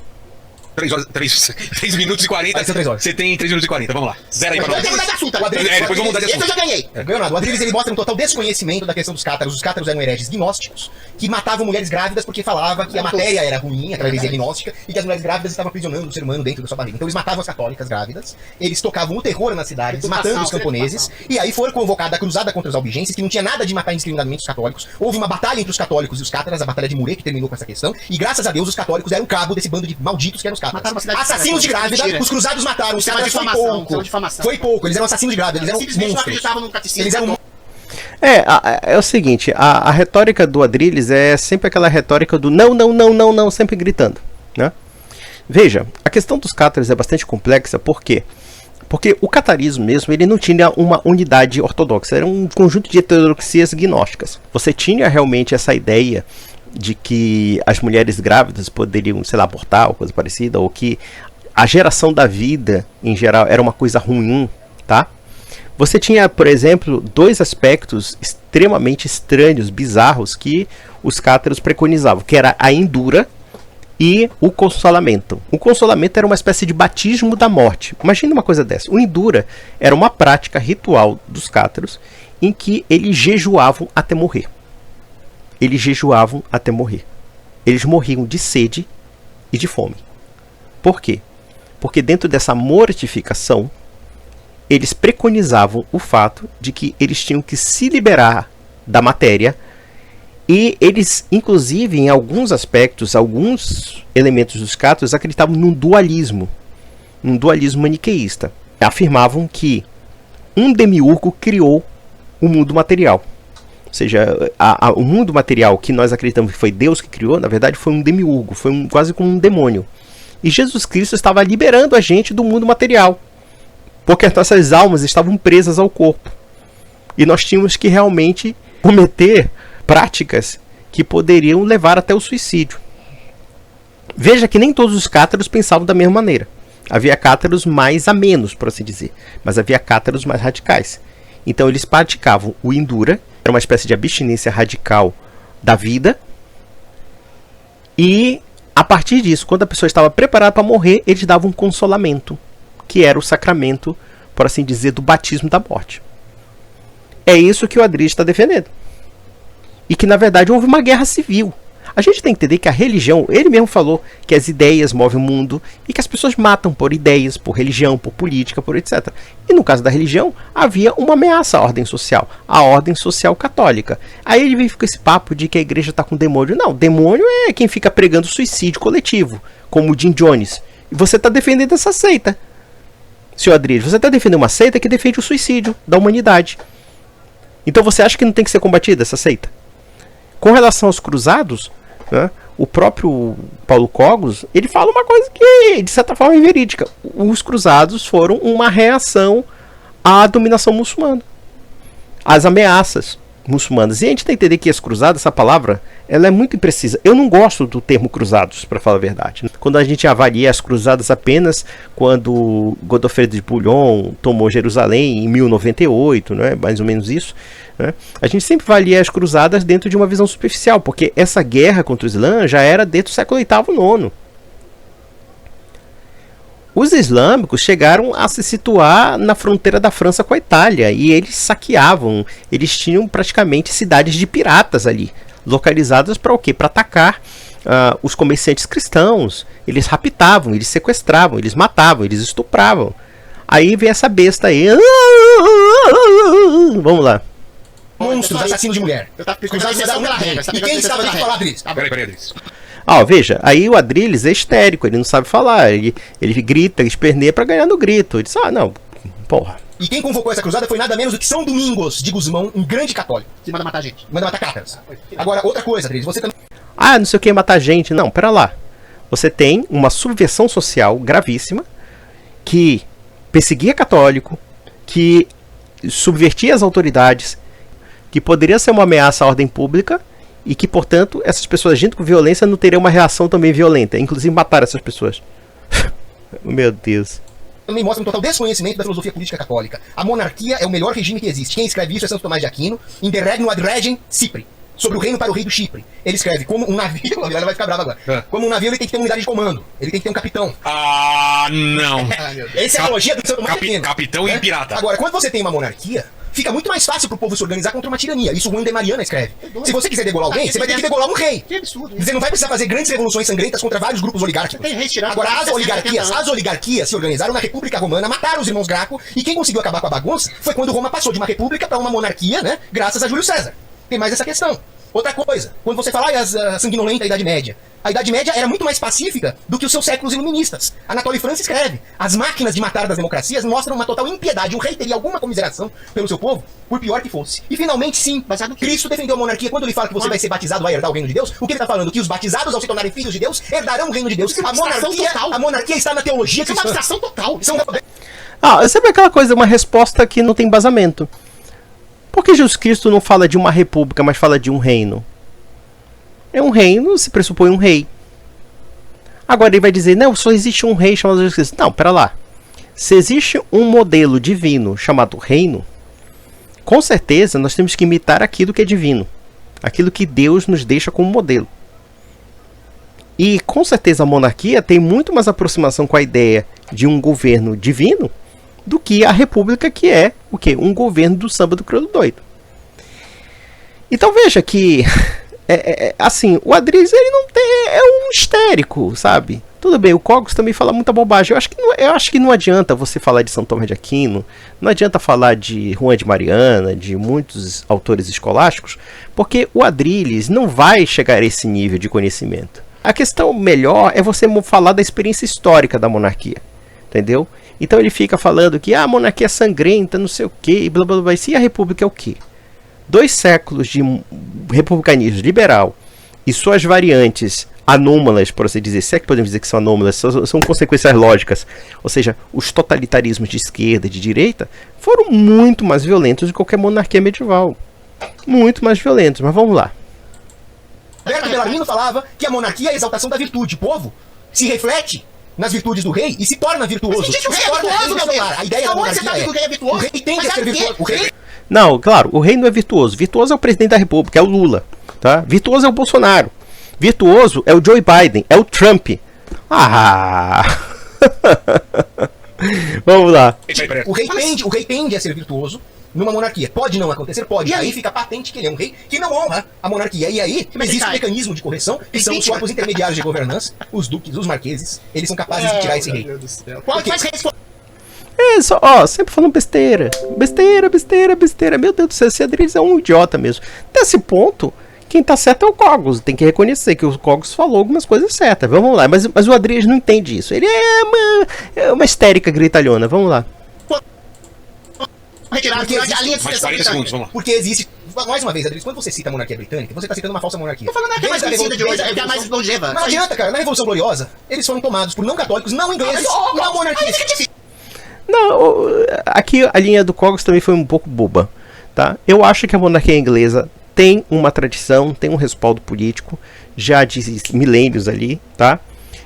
S4: 3 minutos e 40.
S2: Vai ser 3 horas.
S4: Você tem 3 minutos e 40, vamos lá. Zero aí pra
S3: Eu
S4: nós.
S3: tenho que mudar de assunto agora.
S4: Depois vamos mudar de
S3: Esse eu
S4: assunto.
S3: já ganhei.
S2: Ganhou nada. O Adrilles, ele mostra um total desconhecimento da questão dos cátaros. Os cátaros eram hereges gnósticos que matavam mulheres grávidas porque falava que a matéria era ruim, aquela heresia gnóstica, e que as mulheres grávidas estavam aprisionando o ser humano dentro da sua barriga. Então eles matavam as católicas grávidas, eles tocavam o terror nas cidades, matando os camponeses, e aí foi convocada a cruzada contra os albigenses, que não tinha nada de matar indiscriminadamente os católicos. Houve uma batalha entre os católicos e os cátaras, a Batalha de Muret, que terminou com essa questão, e graças a Deus os católicos eram cabo desse bando de malditos que eram os cátaras.
S3: Mataram uma cidade
S2: Assassinos de grávida,
S3: mentira.
S2: os cruzados mataram, os
S3: Isso é uma
S2: cátaras foi
S3: difamação,
S2: pouco.
S3: isso é uma difamação.
S2: Foi pouco, eles eram assassinos de grávida, eles eram
S3: Simplesmente não
S2: monstros.
S3: acreditavam no catecismo.
S2: Eles eram
S1: É o seguinte, a retórica do Adrilles é sempre aquela retórica do não, não, não, não, não, sempre gritando, né? Veja, a questão dos cátaros é bastante complexa, por quê? Porque o catarismo mesmo, ele não tinha uma unidade ortodoxa, era um conjunto de heterodoxias gnósticas. Você tinha realmente essa ideia de que as mulheres grávidas poderiam, sei lá, abortar ou coisa parecida, ou que a geração da vida, em geral, era uma coisa ruim, tá? Você tinha, por exemplo, dois aspectos extremamente estranhos, bizarros, que os cátaros preconizavam, que era a indura e o consolamento. O consolamento era uma espécie de batismo da morte. Imagina uma coisa dessa. O indura era uma prática ritual dos cátaros em que eles jejuavam até morrer. Eles jejuavam até morrer. Eles morriam de sede e de fome. Por quê? Porque dentro dessa mortificação, eles preconizavam o fato de que eles tinham que se liberar da matéria, e eles, inclusive, em alguns aspectos, alguns elementos dos cátaros acreditavam num dualismo maniqueísta. Afirmavam que um demiurgo criou o mundo material. Ou seja, o mundo material que nós acreditamos que foi Deus que criou, na verdade foi um demiurgo, foi quase como um demônio. E Jesus Cristo estava liberando a gente do mundo material, porque as nossas almas estavam presas ao corpo. E nós tínhamos que realmente cometer práticas que poderiam levar até o suicídio. Veja que nem todos os cátaros pensavam da mesma maneira. Havia cátaros mais amenos, por assim dizer, mas havia cátaros mais radicais. Então eles praticavam o indura, era uma espécie de abstinência radical da vida, e a partir disso, quando a pessoa estava preparada para morrer, eles davam um consolamento, que era o sacramento, por assim dizer, do batismo da morte. É isso que o Adrilles está defendendo. E que, na verdade, houve uma guerra civil. A gente tem que entender que a religião, ele mesmo falou que as ideias movem o mundo e que as pessoas matam por ideias, por religião, por política, por etc. E no caso da religião, havia uma ameaça à ordem social, a ordem social católica. Aí ele vem com esse papo de que a igreja está com demônio. Não, demônio é quem fica pregando suicídio coletivo, como o Jim Jones. E você está defendendo essa seita. Senhor Adrilles, você está defendendo uma seita que defende o suicídio da humanidade. Então você acha que não tem que ser combatida essa seita? Com relação aos cruzados, né, o próprio Paulo Cogos, ele fala uma coisa que, de certa forma, é verídica. Os cruzados foram uma reação à dominação muçulmana, às ameaças muçulmanas. E a gente tem que entender que as cruzadas, essa palavra, ela é muito imprecisa. Eu não gosto do termo cruzados, para falar a verdade. Quando a gente avalia as cruzadas apenas quando Godofredo de Bouillon tomou Jerusalém em 1098, né, mais ou menos isso, né, a gente sempre avalia as cruzadas dentro de uma visão superficial, porque essa guerra contra o Islã já era dentro do século VIII, IX. Os islâmicos chegaram a se situar na fronteira da França com a Itália e eles saqueavam, eles tinham praticamente cidades de piratas ali, localizadas para o quê? Para atacar os comerciantes cristãos. Eles raptavam, eles sequestravam, eles matavam, eles estupravam. Aí vem essa besta aí. Vamos lá.
S2: Monstros, assassinos de mulher.
S3: Eu tava pegando exceção pela regra.
S2: E quem estava de falar disso?
S4: Peraí, Adriles.
S1: Veja, aí o Adrilles é histérico, ele não sabe falar, ele grita, ele esperneia pra ganhar no grito. Ele diz, não, porra.
S2: E quem convocou essa cruzada foi nada menos do que São Domingos de Gusmão, um grande católico.
S3: Que manda matar gente.
S2: Manda matar cátaros. Agora, outra coisa, Adrilles, você também...
S1: Não sei o que, matar gente. Não, pera lá. Você tem uma subversão social gravíssima que perseguia católico, que subvertia as autoridades, que poderia ser uma ameaça à ordem pública e que, portanto, essas pessoas agindo com violência não teriam uma reação também violenta, inclusive matar essas pessoas. Meu Deus.
S2: Também mostra um total desconhecimento da filosofia política católica. A monarquia é o melhor regime que existe. Quem escreve isso é Santo Tomás de Aquino, em De Regno ad Regem Cypri, sobre o reino para o rei do Chipre. Ele escreve como um navio, a Vilela vai ficar brava agora. Como um navio, ele tem que ter uma unidade de comando, ele tem que ter um capitão.
S4: Não.
S2: Essa é a analogia do Santo Tomás de Aquino.
S4: Capitão e pirata.
S2: Agora, quando você tem uma monarquia, fica muito mais fácil pro povo se organizar contra uma tirania. Isso o Juan de Mariana escreve. Se você quiser degolar alguém, você vai ter que degolar um rei.
S3: Que absurdo.
S2: Você não vai precisar fazer grandes revoluções sangrentas contra vários grupos oligárquicos. Agora, as oligarquias se organizaram na República Romana, mataram os irmãos Graco, e quem conseguiu acabar com a bagunça foi quando Roma passou de uma república para uma monarquia, né? Graças a Júlio César. Tem mais essa questão. Outra coisa, quando você fala a sanguinolenta Idade Média, a Idade Média era muito mais pacífica do que os seus séculos iluministas. Anatole France escreve: as máquinas de matar das democracias mostram uma total impiedade. Um rei teria alguma comiseração pelo seu povo, por pior que fosse. E finalmente, sim, Cristo defendeu a monarquia. Quando ele fala que você vai ser batizado, vai herdar o reino de Deus, o que ele está falando? Que os batizados, ao se tornarem filhos de Deus, herdarão o reino de Deus. A monarquia está na teologia cristã.
S3: É uma abstração total.
S1: Sabe aquela coisa, uma resposta que não tem embasamento? Por que Jesus Cristo não fala de uma república, mas fala de um reino? É um reino, se pressupõe um rei. Agora ele vai dizer, não, só existe um rei chamado Jesus Cristo. Não, pera lá. Se existe um modelo divino chamado reino, com certeza nós temos que imitar aquilo que é divino. Aquilo que Deus nos deixa como modelo. E com certeza a monarquia tem muito mais aproximação com a ideia de um governo divino do que a república, que é o quê? Um governo do samba do crioulo doido. Então veja que assim, o Adriles, ele não tem, é um histérico, sabe? Tudo bem, o Cogos também fala muita bobagem. Eu acho que não adianta você falar de São Tomás de Aquino, não adianta falar de Juan de Mariana, de muitos autores escolásticos, porque o Adriles não vai chegar a esse nível de conhecimento. A questão melhor é você falar da experiência histórica da monarquia, entendeu? Então ele fica falando que a monarquia é sangrenta, não sei o que, blá blá blá. E a república é o quê? 2 séculos de republicanismo liberal e suas variantes anômalas, por assim dizer, se é que podemos dizer que são anômalas, são consequências lógicas, ou seja, os totalitarismos de esquerda e de direita foram muito mais violentos do que qualquer monarquia medieval. Muito mais violentos, mas vamos lá.
S2: Alberto Bellarmino falava que a monarquia é a exaltação da virtude. O povo se reflete nas virtudes do rei e se torna virtuoso.
S3: Mas gente, o rei é virtuoso, meu Deus!
S2: A ideia da monarquia
S3: que o rei é virtuoso?
S2: O rei tem que ser virtuoso. O rei...
S1: Não, claro, o rei não é virtuoso. Virtuoso é o presidente da república, é o Lula. Tá? Virtuoso é o Bolsonaro. Virtuoso é o Joe Biden, é o Trump. Vamos lá.
S2: O rei tende a ser virtuoso numa monarquia. Pode não acontecer? Pode. E aí fica patente que ele é um rei que não honra a monarquia. E aí existe um mecanismo de correção, que são os corpos intermediários de governança, os duques, os marqueses. Eles são capazes de tirar esse rei.
S1: Sempre falando besteira. Besteira. Meu Deus do céu, esse Adriles é um idiota mesmo. Nesse ponto, quem tá certo é o Cogos. Tem que reconhecer que o Cogos falou algumas coisas certas. Vamos lá, mas o Adriles não entende isso. Ele é uma histérica gritalhona. Vamos lá.
S4: Mais 40 segundos, vamos lá.
S2: Porque existe... Mais uma vez, Adriles, quando você cita a monarquia britânica, você está citando uma falsa monarquia.
S3: Tô falando que é mais conhecida de hoje, é a mais longeva.
S2: Não adianta, cara. Na Revolução Gloriosa, eles foram tomados por não católicos, não ingleses, não monarquistas.
S1: Não, aqui a linha do Cogos também foi um pouco boba, tá? Eu acho que a monarquia inglesa tem uma tradição, tem um respaldo político, já de milênios ali, tá?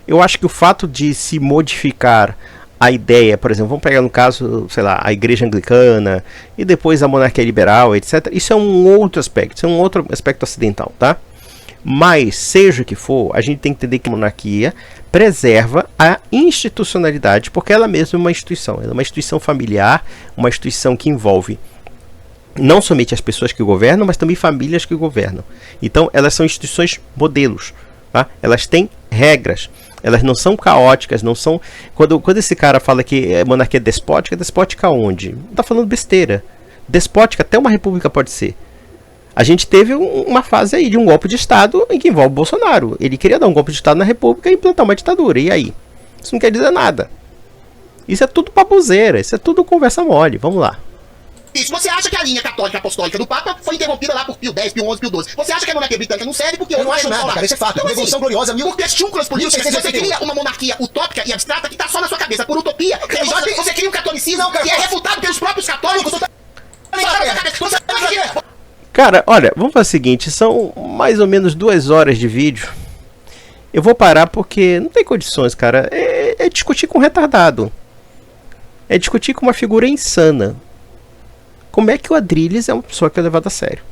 S1: Eu acho que o fato de se modificar a ideia, por exemplo, vamos pegar no caso, sei lá, a igreja anglicana e depois a monarquia liberal, etc. Isso é um outro aspecto, isso é um outro aspecto ocidental, tá? Mas, seja o que for, a gente tem que entender que a monarquia preserva a institucionalidade, porque ela mesma é uma instituição. Ela é uma instituição familiar, uma instituição que envolve não somente as pessoas que governam, mas também famílias que governam. Então, elas são instituições modelos. Tá? Elas têm regras. Elas não são caóticas, não são... Quando esse cara fala que a monarquia é despótica onde? Não está falando besteira. Despótica até uma república pode ser. A gente teve uma fase aí de um golpe de Estado em que envolve o Bolsonaro. Ele queria dar um golpe de Estado na república e implantar uma ditadura. E aí? Isso não quer dizer nada. Isso é tudo baboseira, isso é tudo conversa mole. Vamos lá.
S3: Isso, você acha que a linha católica apostólica do Papa foi interrompida lá por Pio X, Pio XI, Pio XII? Você acha que a monarquia britânica não serve porque
S2: eu não acho nada, cara, isso é fato.
S3: Então,
S2: Revolução Gloriosa,
S3: porque chúnculas políticas, você cria uma monarquia utópica e abstrata que tá só na sua cabeça, por utopia religiosa, você cria um catolicismo que é refutado pelos próprios católicos.
S1: Cara, olha, vamos fazer o seguinte, são mais ou menos 2 horas de vídeo. Eu vou parar porque não tem condições, cara. É discutir com um retardado. É discutir com uma figura insana. Como é que o Adrilles é uma pessoa que é levada a sério?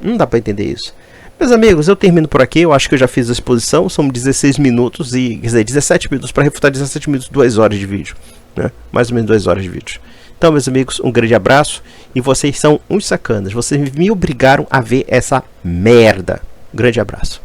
S1: Não dá pra entender isso. Meus amigos, eu termino por aqui. Eu acho que eu já fiz a exposição. São 16 minutos e, quer dizer, 17 minutos para refutar 17 minutos, 2 horas de vídeo, né? Mais ou menos 2 horas de vídeo. Então, meus amigos, um grande abraço. E vocês são uns sacanas. Vocês me obrigaram a ver essa merda. Um grande abraço.